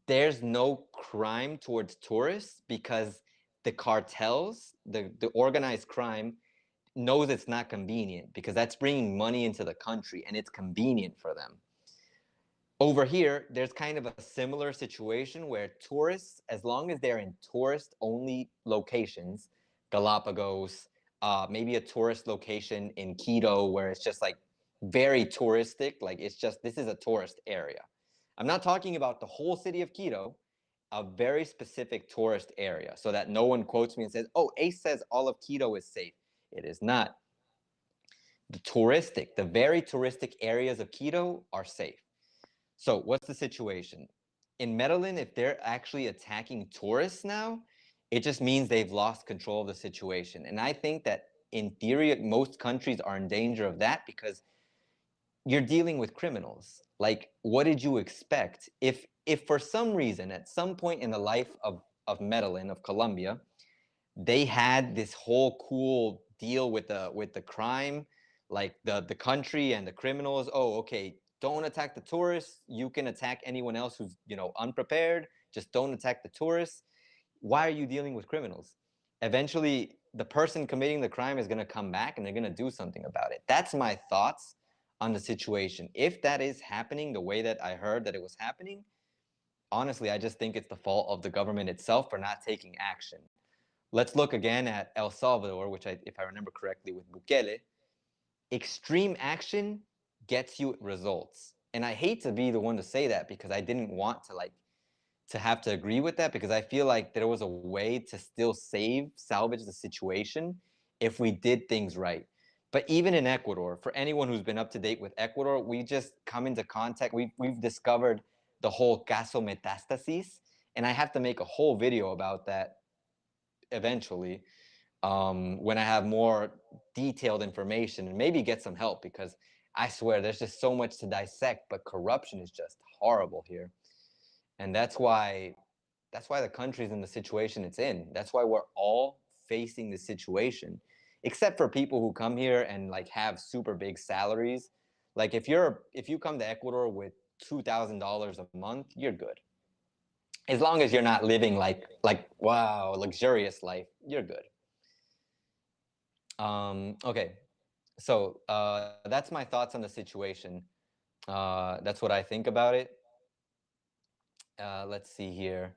there's no crime towards tourists because the cartels, the organized crime, knows it's not convenient because that's bringing money into the country and it's convenient for them. Over here, there's kind of a similar situation where tourists, as long as they're in tourist-only locations, Galapagos, maybe a tourist location in Quito where it's just like very touristic, like it's just, this is a tourist area. I'm not talking about the whole city of Quito, a very specific tourist area, so that no one quotes me and says, oh, Ace says all of Quito is safe. It is not. The very touristic areas of Quito are safe. So what's the situation? In Medellin, if they're actually attacking tourists now, it just means they've lost control of the situation. And I think that in theory, most countries are in danger of that because you're dealing with criminals. Like, what did you expect? If for some reason, at some point in the life of Medellin, of Colombia, they had this whole cool deal with the crime, like the country and the criminals. Oh, okay, don't attack the tourists. You can attack anyone else who's, you know, unprepared. Just don't attack the tourists. Why are you dealing with criminals? Eventually, the person committing the crime is going to come back and they're going to do something about it. That's my thoughts on the situation. If that is happening the way that I heard that it was happening, honestly, I just think it's the fault of the government itself for not taking action. Let's look again at El Salvador, which if I remember correctly, with Bukele. Extreme action gets you results. And I hate to be the one to say that because I didn't want to have to agree with that, because I feel like there was a way to still salvage the situation if we did things right. But even in Ecuador, for anyone who's been up to date with Ecuador, we just come into contact. We've discovered the whole caso metastasis, and I have to make a whole video about that eventually when I have more detailed information and maybe get some help, because I swear there's just so much to dissect, but corruption is just horrible here. And that's why the country's in the situation it's in. That's why we're all facing the situation, except for people who come here and like have super big salaries. Like if you come to Ecuador with $2,000 a month, you're good. As long as you're not living like wow, luxurious life, you're good. Okay, so that's my thoughts on the situation. That's what I think about it. Let's see here.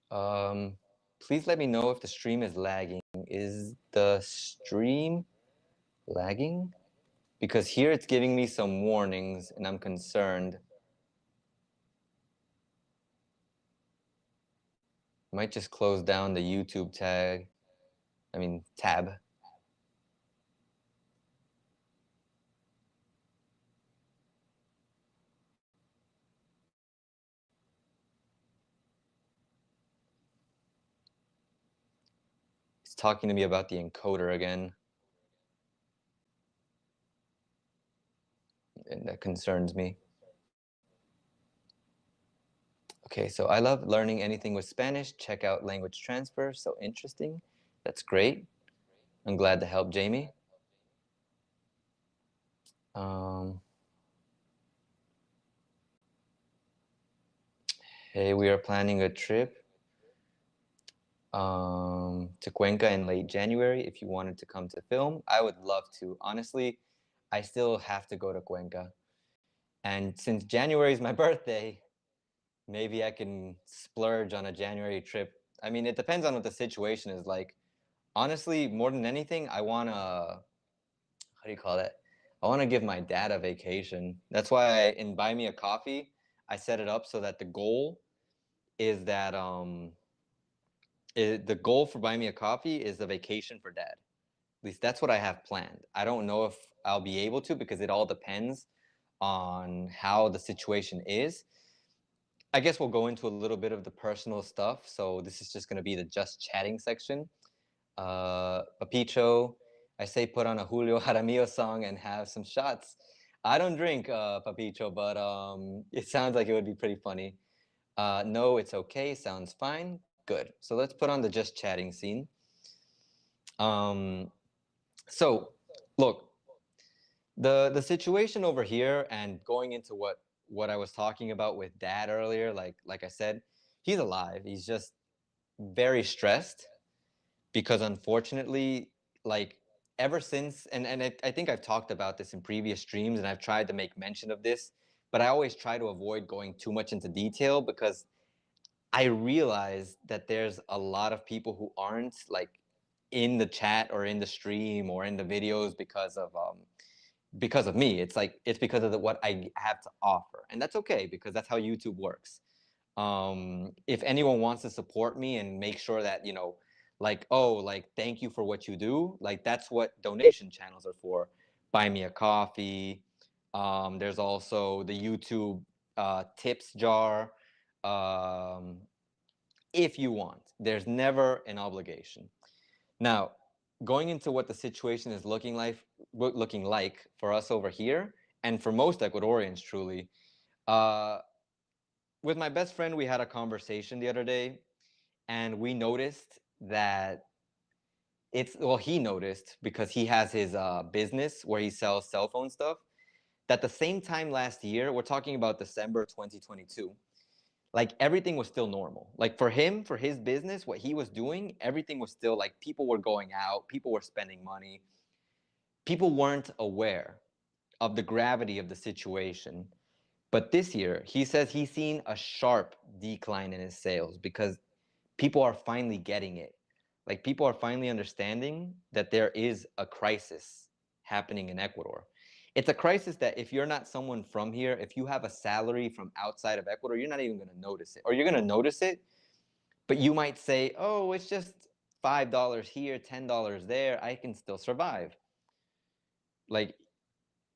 Please let me know if the stream is lagging. Is the stream lagging? Because here it's giving me some warnings and I'm concerned. Might just close down the YouTube tab. It's talking to me about the encoder again. And that concerns me. Okay, so I love learning anything with Spanish. Check out language transfer. So interesting. That's great. I'm glad to help Jamie. Hey, we are planning a trip to Cuenca in late January. If you wanted to come to film, I would love to. Honestly, I still have to go to Cuenca. And since January is my birthday, maybe I can splurge on a January trip. I mean, it depends on what the situation is like. Honestly, more than anything, I want to, how do you call that? I want to give my dad a vacation. That's why in Buy Me a Coffee, I set it up so that the goal is that the goal for Buy Me a Coffee is a vacation for dad. At least that's what I have planned. I don't know if I'll be able to because it all depends on how the situation is. I guess we'll go into a little bit of the personal stuff. So this is just going to be the just chatting section. Papicho, I say put on a Julio Jaramillo song and have some shots. I don't drink, Papicho, but it sounds like it would be pretty funny. No, it's okay. Sounds fine. Good. So let's put on the just chatting scene. So look, the situation over here and going into what I was talking about with dad earlier, like I said, he's alive. He's just very stressed because unfortunately, like ever since, and I think I've talked about this in previous streams and I've tried to make mention of this, but I always try to avoid going too much into detail because I realize that there's a lot of people who aren't like in the chat or in the stream or in the videos because of me. It's like it's because of what I have to offer, and that's okay because that's how YouTube works. If anyone wants to support me and make sure that like thank you for what you do, like that's what donation channels are for. Buy me a coffee. There's also the YouTube tips jar. If you want, there's never an obligation. Now, going into what the situation is looking like for us over here, and for most Ecuadorians, truly, with my best friend, we had a conversation the other day, and we noticed that he noticed because he has his business where he sells cell phone stuff, that the same time last year, we're talking about December 2022, like everything was still normal. Like for him, for his business, what he was doing, everything was still like people were going out, people were spending money. People weren't aware of the gravity of the situation. But this year, he says he's seen a sharp decline in his sales because people are finally getting it. Like people are finally understanding that there is a crisis happening in Ecuador. It's a crisis that if you're not someone from here, if you have a salary from outside of Ecuador, you're not even going to notice it. Or you're going to notice it, but you might say, oh, it's just $5 here, $10 there. I can still survive. Like,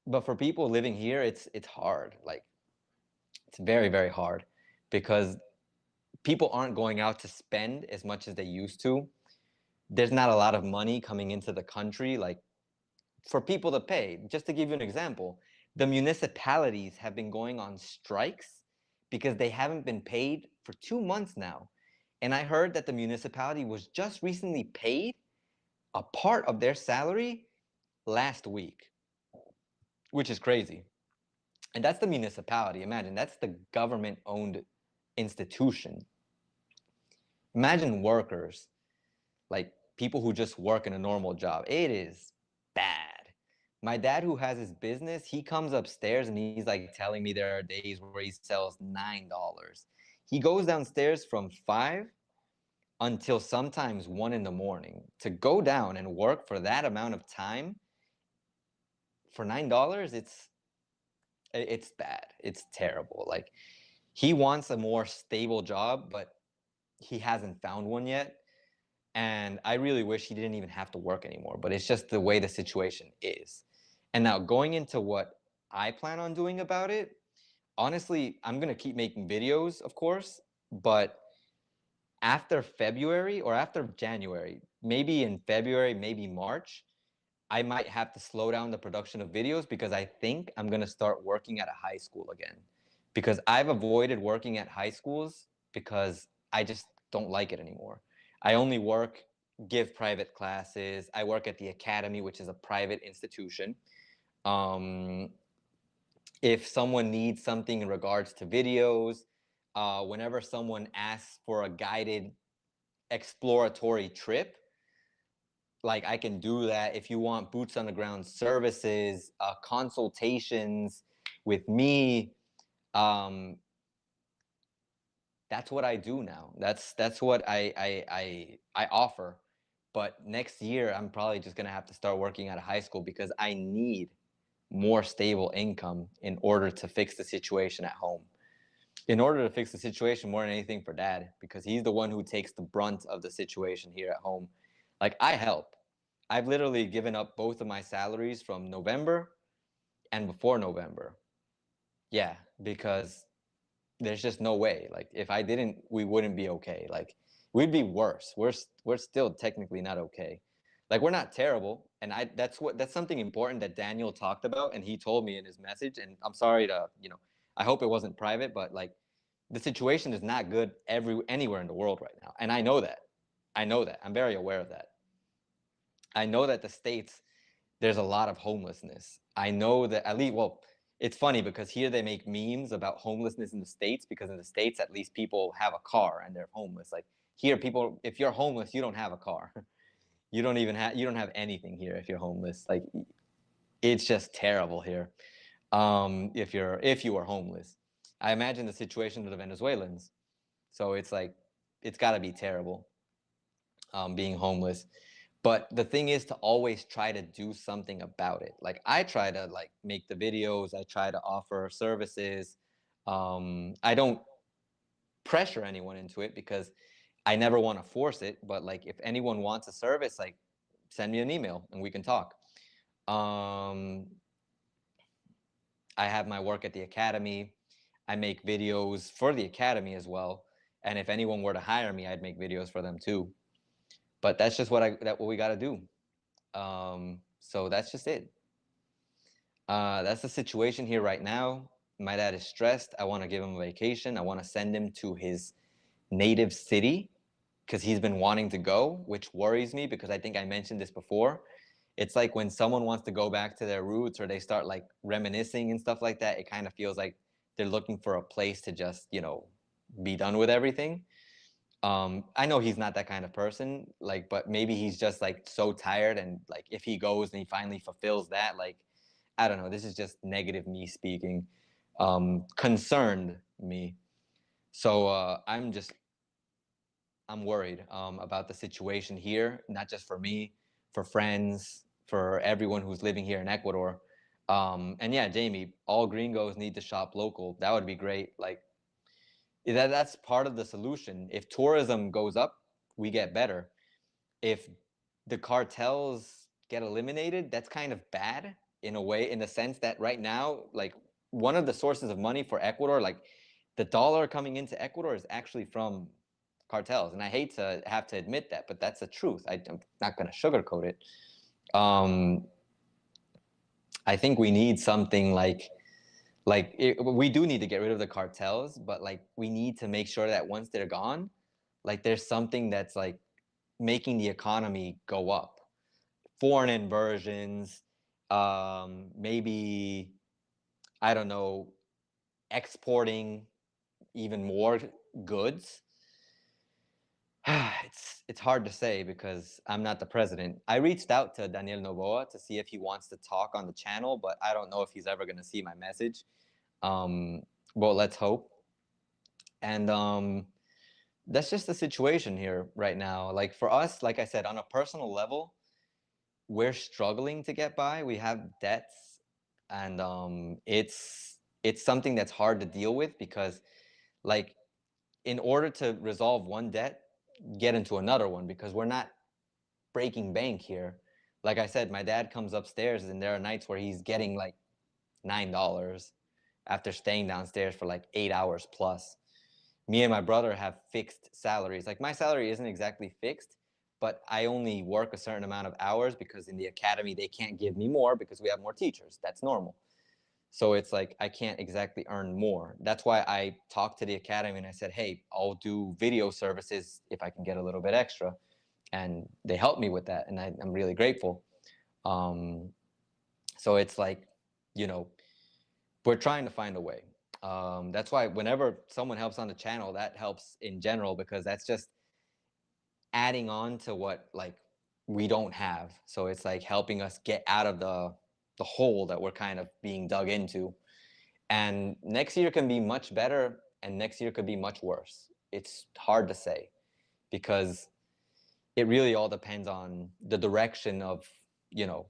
but for people living here, it's hard. Like, it's very, very hard because people aren't going out to spend as much as they used to. There's not a lot of money coming into the country, like for people to pay. Just to give you an example, the municipalities have been going on strikes because they haven't been paid for 2 months now. And I heard that the municipality was just recently paid a part of their salary last week, which is crazy. And that's the municipality. Imagine, that's the government-owned institution. Imagine workers, like people who just work in a normal job. It is bad. My dad, who has his business, he comes upstairs and he's like telling me there are days where he sells $9. He goes downstairs from 5 until sometimes 1 in the morning. To go down and work for that amount of time for $9, it's bad. It's terrible. Like, he wants a more stable job, but he hasn't found one yet. And I really wish he didn't even have to work anymore, but it's just the way the situation is. And now going into what I plan on doing about it, honestly, I'm going to keep making videos, of course, but after February or after January, maybe in February, maybe March, I might have to slow down the production of videos because I think I'm going to start working at a high school again. Because I've avoided working at high schools because I just don't like it anymore. I only give private classes. I work at the academy, which is a private institution. If someone needs something in regards to videos, whenever someone asks for a guided exploratory trip, like, I can do that. If you want boots on the ground services, consultations with me, that's what I do now. That's what I offer. But next year, I'm probably just gonna have to start working at a high school because I need more stable income in order to fix the situation at home. In order to fix the situation more than anything for dad, because he's the one who takes the brunt of the situation here at home. Like, I help. I've literally given up both of my salaries from November and before November. Yeah, because there's just no way. Like, if I didn't, we wouldn't be okay. Like, we'd be worse. We're still technically not okay. Like, we're not terrible. And that's something important that Daniel talked about, and he told me in his message. And I'm sorry to, I hope it wasn't private, but like, the situation is not good anywhere in the world right now. And I know that. I'm very aware of that. I know that the States, there's a lot of homelessness. I know that at least, well, it's funny because here they make memes about homelessness in the States, because in the States, at least people have a car and they're homeless. Like, here, people, if you're homeless, you don't have a car. You don't have anything here if you're homeless. Like, it's just terrible here. If you are homeless, I imagine the situation of the Venezuelans. So it's like, it's got to be terrible, being homeless. But the thing is to always try to do something about it. Like, I try to, like, make the videos. I try to offer services. I don't pressure anyone into it because I never want to force it. But like, if anyone wants a service, like, send me an email and we can talk. I have my work at the academy. I make videos for the academy as well. And if anyone were to hire me, I'd make videos for them too. But that's just what we got to do. So that's just it. That's the situation here right now. My dad is stressed. I want to give him a vacation. I want to send him to his native city because he's been wanting to go, which worries me because I think I mentioned this before. It's like when someone wants to go back to their roots or they start like reminiscing and stuff like that, it kind of feels like they're looking for a place to just, be done with everything. I know he's not that kind of person, like, but maybe he's just like so tired, and like, if he goes and he finally fulfills that, like, I don't know, this is just negative me speaking, concerned me. So I'm worried about the situation here, not just for me, for friends, for everyone who's living here in Ecuador. And yeah, Jamie, all gringos need to shop local. That would be great. Like, that's part of the solution. If tourism goes up, we get better. If the cartels get eliminated, that's kind of bad in a way, in the sense that right now, like, one of the sources of money for Ecuador, like, the dollar coming into Ecuador is actually from cartels. And I hate to have to admit that, but that's the truth. I'm not going to sugarcoat it. I think we need something we do need to get rid of the cartels, but like, we need to make sure that once they're gone, like, there's something that's like making the economy go up. Foreign inversions, maybe, I don't know, exporting even more goods. It's hard to say because I'm not the president. I reached out to Daniel Novoa to see if he wants to talk on the channel, but I don't know if he's ever going to see my message. Well, let's hope. And that's just the situation here right now. Like for us, like I said, on a personal level, we're struggling to get by. We have debts, and it's something that's hard to deal with because, like, in order to resolve one debt, get into another one because we're not breaking bank here. Like I said, my dad comes upstairs, and there are nights where he's getting like $9 after staying downstairs for like 8 hours plus. Me and my brother have fixed salaries. Like my salary isn't exactly fixed, but I only work a certain amount of hours because in the academy they can't give me more because we have more teachers. That's normal. So it's like I can't exactly earn more. That's why I talked to the academy and I said, hey, I'll do video services if I can get a little bit extra. And they helped me with that, and I'm really grateful. So it's like, you know, we're trying to find a way. That's why whenever someone helps on the channel, that helps in general because that's just adding on to what like we don't have. So it's like helping us get out of the hole that we're kind of being dug into. And next year can be much better, and next year could be much worse. It's hard to say because it really all depends on the direction of, you know,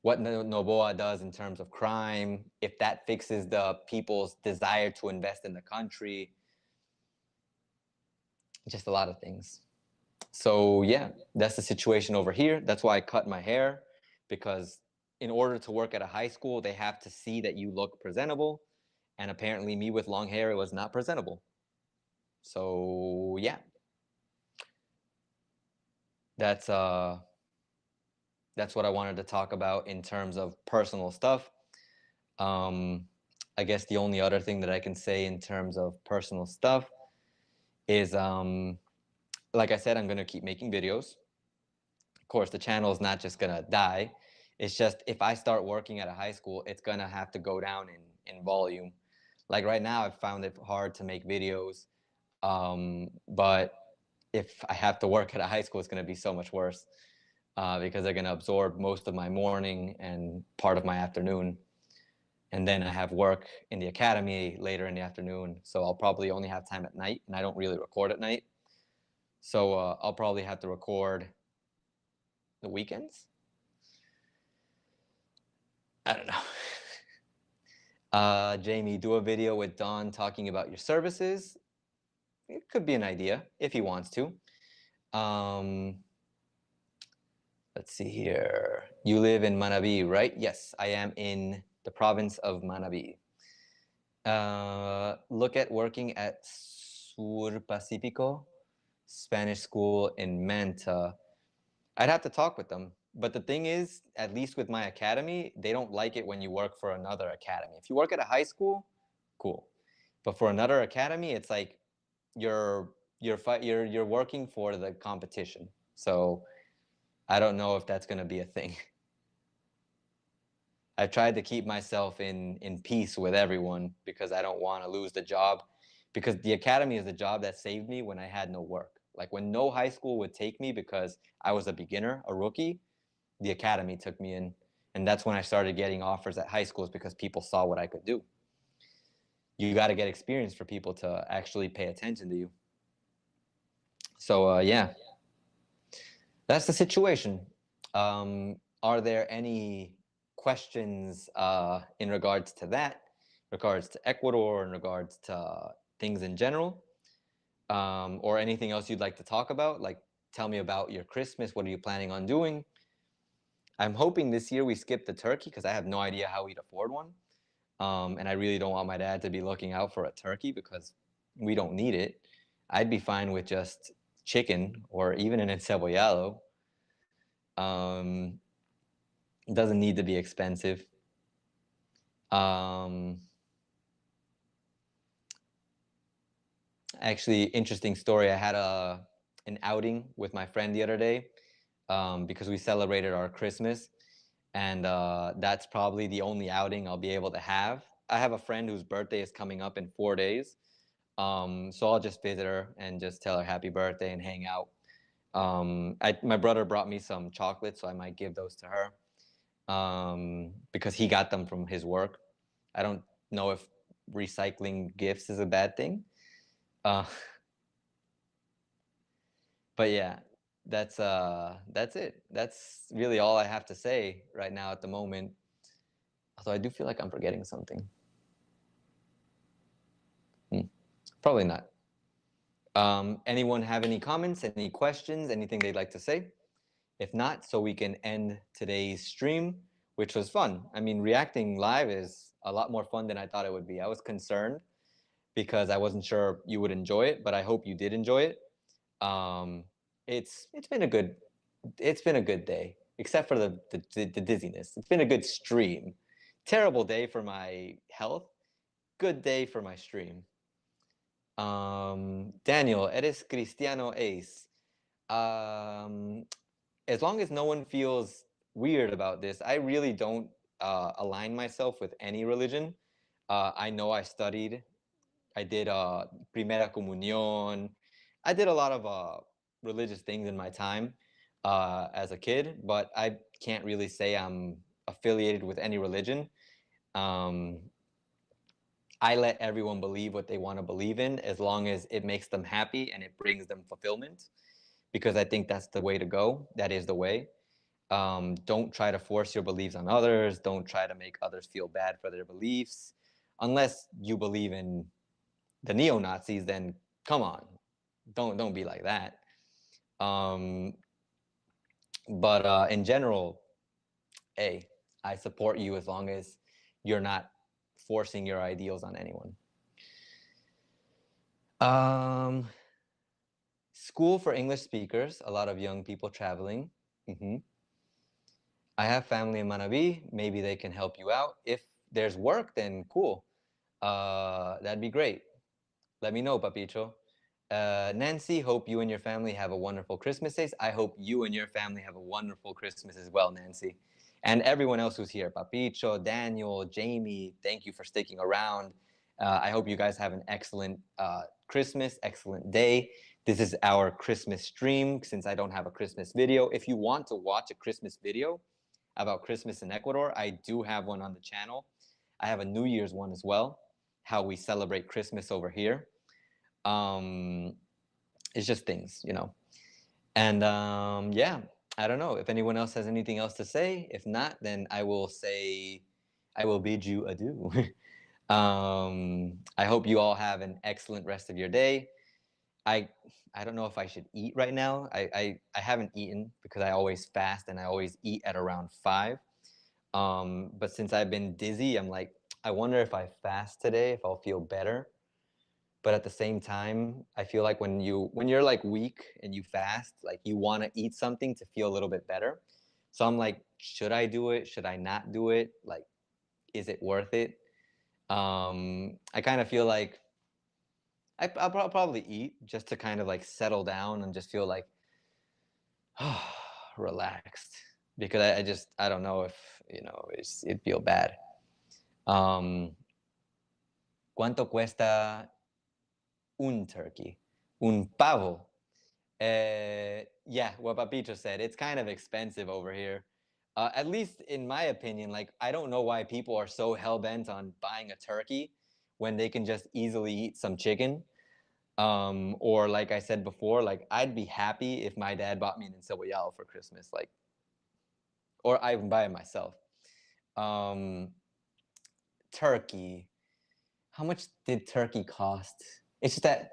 what Noboa does in terms of crime, if that fixes the people's desire to invest in the country, just a lot of things. So yeah, that's the situation over here. That's why I cut my hair, because in order to work at a high school, they have to see that you look presentable. And apparently me with long hair, it was not presentable. So yeah, that's what I wanted to talk about in terms of personal stuff. I guess the only other thing that I can say in terms of personal stuff is, like I said, I'm going to keep making videos. Of course, the channel is not just going to die. It's just if I start working at a high school, it's going to have to go down in volume. Like right now, I've found it hard to make videos. But if I have to work at a high school, it's going to be so much worse because they're going to absorb most of my morning and part of my afternoon. And then I have work in the academy later in the afternoon. So I'll probably only have time at night, and I don't really record at night. So I'll probably have to record the weekends. I don't know. Jamie, do a video with Don talking about your services. It could be an idea if he wants to. Let's see here. You live in Manabí, right? Yes, I am in the province of Manabí. Look at working at Sur Pacifico Spanish School in Manta. I'd have to talk with them. But the thing is, at least with my academy, they don't like it when you work for another academy. If you work at a high school, cool. But for another academy, it's like you're working for the competition. So I don't know if that's going to be a thing. I've tried to keep myself in peace with everyone because I don't want to lose the job, because the academy is the job that saved me when I had no work. Like when no high school would take me because I was a beginner, a rookie, the academy took me in. And that's when I started getting offers at high schools because people saw what I could do. You got to get experience for people to actually pay attention to you. So yeah, that's the situation. Are there any questions in regards to that, regards to Ecuador, in regards to things in general, or anything else you'd like to talk about? Like, tell me about your Christmas. What are you planning on doing? I'm hoping this year we skip the turkey because I have no idea how we'd afford one. And I really don't want my dad to be looking out for a turkey because we don't need it. I'd be fine with just chicken or even an encebollado. It doesn't need to be expensive. Actually, interesting story. I had an outing with my friend the other day because we celebrated our Christmas. And that's probably the only outing I'll be able to have. I have a friend whose birthday is coming up in 4 days. So I'll just visit her and just tell her happy birthday and hang out. My brother brought me some chocolates, so I might give those to her because he got them from his work. I don't know if recycling gifts is a bad thing. But yeah, that's it. That's really all I have to say right now at the moment. Although I do feel like I'm forgetting something. Probably not. Anyone have any comments, any questions, anything they'd like to say? If not, so we can end today's stream, which was fun. I mean, reacting live is a lot more fun than I thought it would be. I was concerned because I wasn't sure you would enjoy it, but I hope you did enjoy it. It's been a good day, except for the dizziness. It's been a good stream. Terrible day for my health. Good day for my stream. Daniel, eres cristiano ace. As long as no one feels weird about this, I really don't align myself with any religion. I know I studied. I did Primera Comunión. I did a lot of religious things in my time as a kid, but I can't really say I'm affiliated with any religion. I let everyone believe what they want to believe in as long as it makes them happy and it brings them fulfillment, because I think that's the way to go. That is the way. Don't try to force your beliefs on others. Don't try to make others feel bad for their beliefs. Unless you believe in the neo-Nazis, then come on. Don't be like that. But in general, hey, I support you as long as you're not forcing your ideals on anyone. School for English speakers, a lot of young people traveling. I have family in Manabi. Maybe they can help you out. If there's work, then cool. That'd be great. Let me know, Papicho. Nancy, hope you and your family have a wonderful Christmas days. I hope you and your family have a wonderful Christmas as well, Nancy. And everyone else who's here, Papicho, Daniel, Jamie, thank you for sticking around. I hope you guys have an excellent Christmas, excellent day. This is our Christmas stream since I don't have a Christmas video. If you want to watch a Christmas video about Christmas in Ecuador, I do have one on the channel. I have a New Year's one as well, how we celebrate Christmas over here. It's just things, you know. And yeah, I don't know if anyone else has anything else to say. If not, then I will bid you adieu. I hope you all have an excellent rest of your day. I don't know if I should eat right now. I haven't eaten because I always fast and I always eat at around 5. But since I've been dizzy, I'm like, I wonder if I fast today, if I'll feel better. But at the same time, I feel like when you're like weak and you fast, like you want to eat something to feel a little bit better. So I'm like, should I do it? Should I not do it? Like, is it worth it? I kind of feel like I'll probably eat just to kind of like settle down and just feel like relaxed, because I don't know if, you know, it'd feel bad. ¿Cuánto cuesta un turkey? Un pavo? Yeah, what Papito said, it's kind of expensive over here. At least in my opinion, like, I don't know why people are so hell-bent on buying a turkey when they can just easily eat some chicken. Or like I said before, like, I'd be happy if my dad bought me an encebollado for Christmas, like, or I can buy it myself. Turkey. How much did turkey cost? It's just that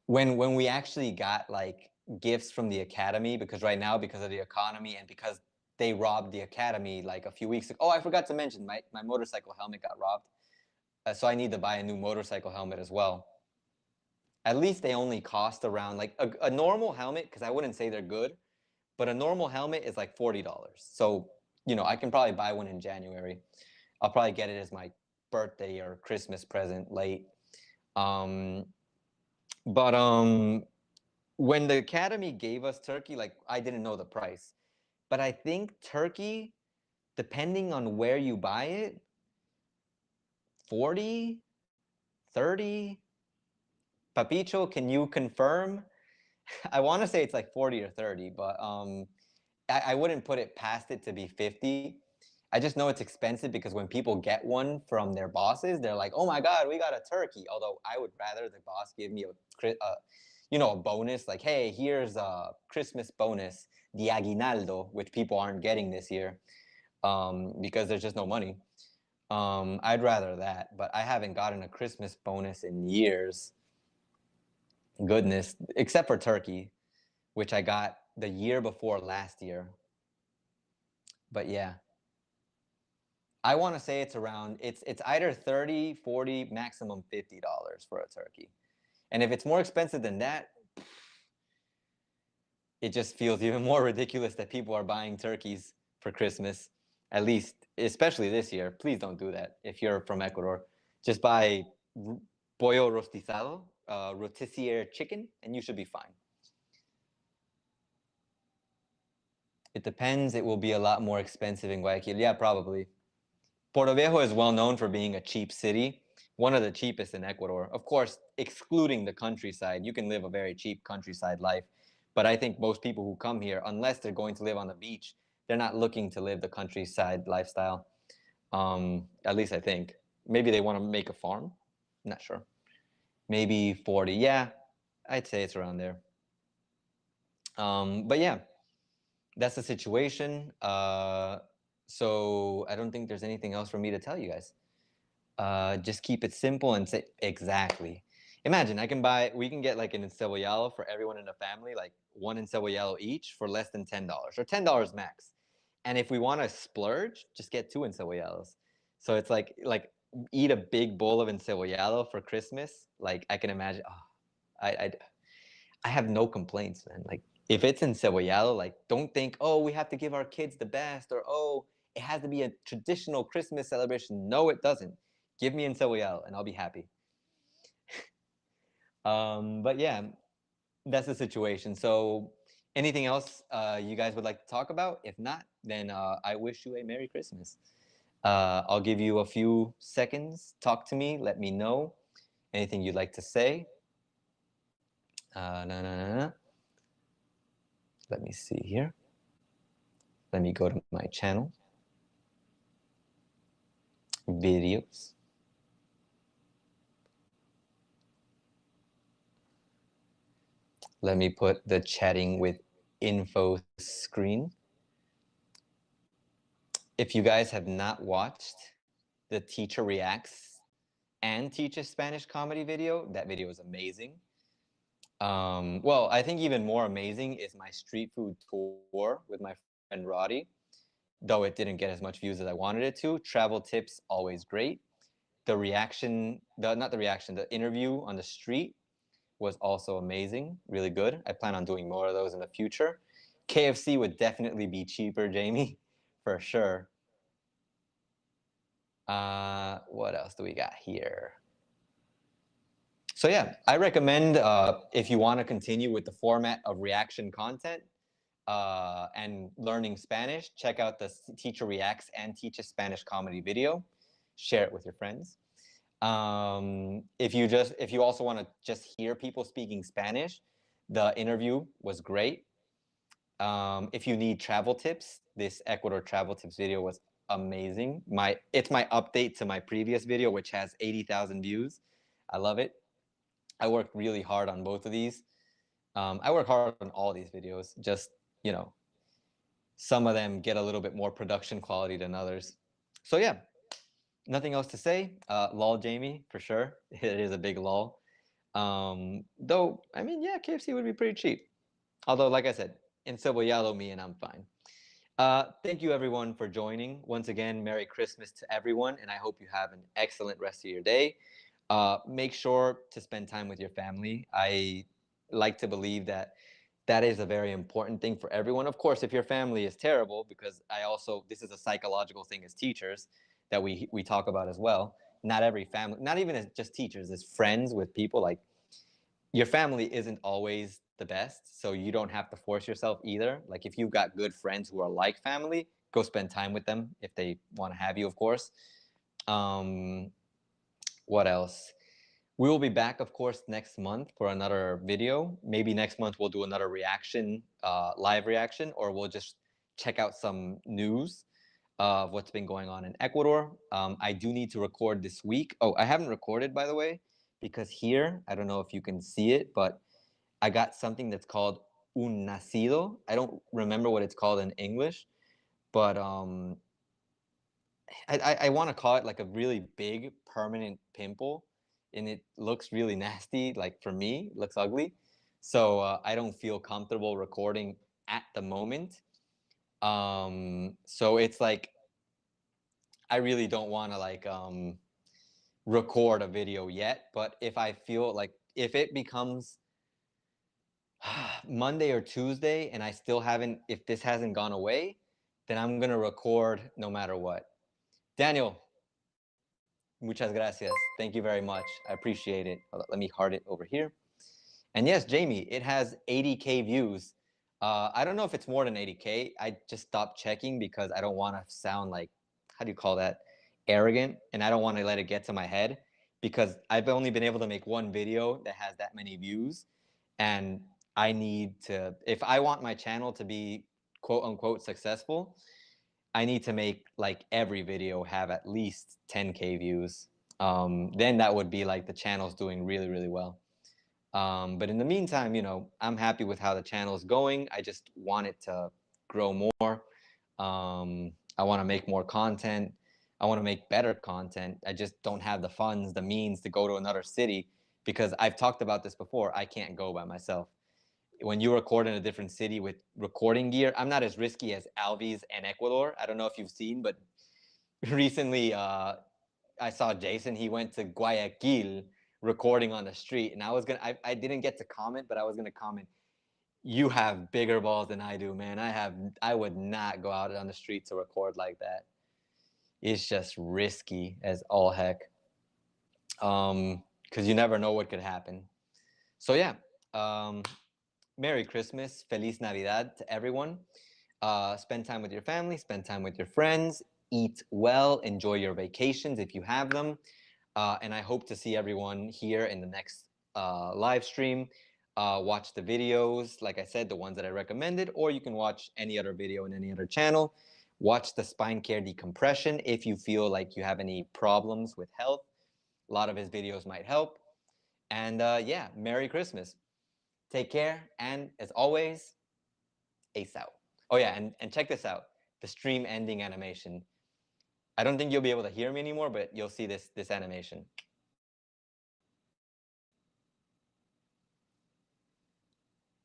when we actually got like gifts from the academy, because right now, because of the economy and because they robbed the academy like a few weeks ago. Oh, I forgot to mention, my motorcycle helmet got robbed. So I need to buy a new motorcycle helmet as well. At least they only cost around like a normal helmet, because I wouldn't say they're good, but a normal helmet is like $40. So, you know, I can probably buy one in January. I'll probably get it as my birthday or Christmas present late. But when the academy gave us turkey, like, I didn't know the price, but I think turkey, depending on where you buy it, 40, 30. Papicho, can you confirm? I want to say it's like 40 or 30, but I wouldn't put it past it to be 50. I just know it's expensive because when people get one from their bosses, they're like, oh my God, we got a turkey. Although I would rather the boss give me a bonus, like, hey, here's a Christmas bonus, the aguinaldo, which people aren't getting this year because there's just no money. I'd rather that, but I haven't gotten a Christmas bonus in years. Goodness, except for turkey, which I got the year before last year. But yeah, I want to say it's around, it's either 30, 40, maximum $50 for a turkey. And if it's more expensive than that, it just feels even more ridiculous that people are buying turkeys for Christmas. At least, especially this year. Please don't do that if you're from Ecuador. Just buy pollo rostizado, rotisserie chicken, and you should be fine. It depends. It will be a lot more expensive in Guayaquil. Yeah, probably. Puerto Viejo is well known for being a cheap city, one of the cheapest in Ecuador. Of course, excluding the countryside, you can live a very cheap countryside life. But I think most people who come here, unless they're going to live on the beach, they're not looking to live the countryside lifestyle. At least I think. Maybe they want to make a farm. Not sure. Maybe 40. Yeah, I'd say it's around there. But yeah, that's the situation. So I don't think there's anything else for me to tell you guys. Just keep it simple and say exactly. Imagine we can get like an encebollado for everyone in the family, like one encebollado each for less than $10 or $10 max. And if we want to splurge, just get 2 encebollados. So it's like eat a big bowl of encebollado for Christmas. Like I can imagine. Oh, I have no complaints, man. Like if it's encebollado, like don't think, oh, we have to give our kids the best, or oh, it has to be a traditional Christmas celebration. No, it doesn't. Give me encebollado and I'll be happy. But yeah, that's the situation. So anything else you guys would like to talk about? If not, then I wish you a Merry Christmas. I'll give you a few seconds. Talk to me. Let me know anything you'd like to say. Let me see here. Let me go to my channel. Videos. Let me put the chatting with info screen. If you guys have not watched the Teacher Reacts and Teaches Spanish Comedy video, that video is amazing. Well, I think even more amazing is my street food tour with my friend Roddy, though it didn't get as much views as I wanted it to. Travel tips, always great. The interview on the street was also amazing, really good. I plan on doing more of those in the future. KFC would definitely be cheaper, Jamie, for sure. What else do we got here? So yeah, I recommend if you want to continue with the format of reaction content and learning Spanish, check out the Teacher Reacts and Teaches Spanish Comedy video. Share it with your friends. If you also want to just hear people speaking Spanish, the interview was great. If you need travel tips, this Ecuador travel tips video was amazing. It's my update to my previous video, which has 80,000 views. I love it. I worked really hard on both of these. I work hard on all these videos. Just, some of them get a little bit more production quality than others. So yeah, nothing else to say. Lol, Jamie, for sure. It is a big lol. Though, I mean, yeah, KFC would be pretty cheap. Although, like I said, encebollado me and I'm fine. Thank you everyone for joining. Once again, Merry Christmas to everyone, and I hope you have an excellent rest of your day. Make sure to spend time with your family. I like to believe that is a very important thing for everyone. Of course, if your family is terrible, because this is a psychological thing as teachers that we talk about as well. Not every family, not even as just teachers, as friends with people, like your family isn't always the best, so you don't have to force yourself either. Like if you've got good friends who are like family, go spend time with them if they want to have you, of course. What else? We will be back, of course, next month for another video. Maybe next month we'll do another reaction, live reaction, or we'll just check out some news of what's been going on in Ecuador. I do need to record this week. Oh, I haven't recorded, by the way, because here, I don't know if you can see it, but I got something that's called un nacido. I don't remember what it's called in English, but I want to call it like a really big permanent pimple, and it looks really nasty. Like for me, it looks ugly. So I don't feel comfortable recording at the moment. So it's like I really don't want to like record a video yet. But if I feel like if it becomes Monday or Tuesday and I still haven't, if this hasn't gone away, then I'm gonna record no matter what. Daniel, muchas gracias. Thank you very much. I appreciate it. Let me heart it over here. And yes, Jamie, it has 80K views. I don't know if it's more than 80K. I just stopped checking because I don't want to sound like, how do you call that? Arrogant. And I don't want to let it get to my head because I've only been able to make one video that has that many views. And I need to, if I want my channel to be quote unquote successful, I need to make like every video have at least 10K views. Then that would be like the channel's doing really, really well. But in the meantime, you know, I'm happy with how the channel is going. I just want it to grow more. I want to make more content. I want to make better content. I just don't have the funds, the means to go to another city because I've talked about this before. I can't go by myself. When you record in a different city with recording gear, I'm not as risky as Alvi's and Ecuador. I don't know if you've seen, but recently I saw Jason. He went to Guayaquil recording on the street, and I didn't get to comment, but I was gonna comment. You have bigger balls than I do, man. I would not go out on the street to record like that. It's just risky as all heck. Because you never know what could happen. So yeah, Merry Christmas, Feliz Navidad to everyone. Spend time with your family, spend time with your friends, eat well, enjoy your vacations if you have them. And I hope to see everyone here in the next live stream. Watch the videos, like I said, the ones that I recommended, or you can watch any other video in any other channel. Watch the spine care decompression if you feel like you have any problems with health. A lot of his videos might help. And yeah, Merry Christmas. Take care, and as always, ace out. Oh yeah, and check this out, the stream ending animation. I don't think you'll be able to hear me anymore, but you'll see this animation.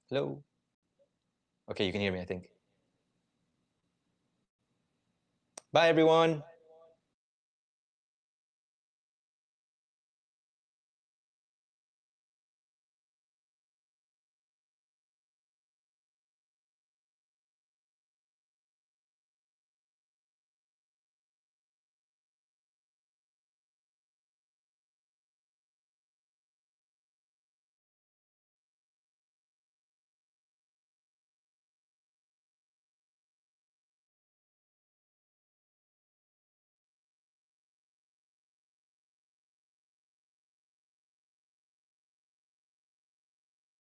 Hello? Okay, you can hear me, I think. Bye, everyone.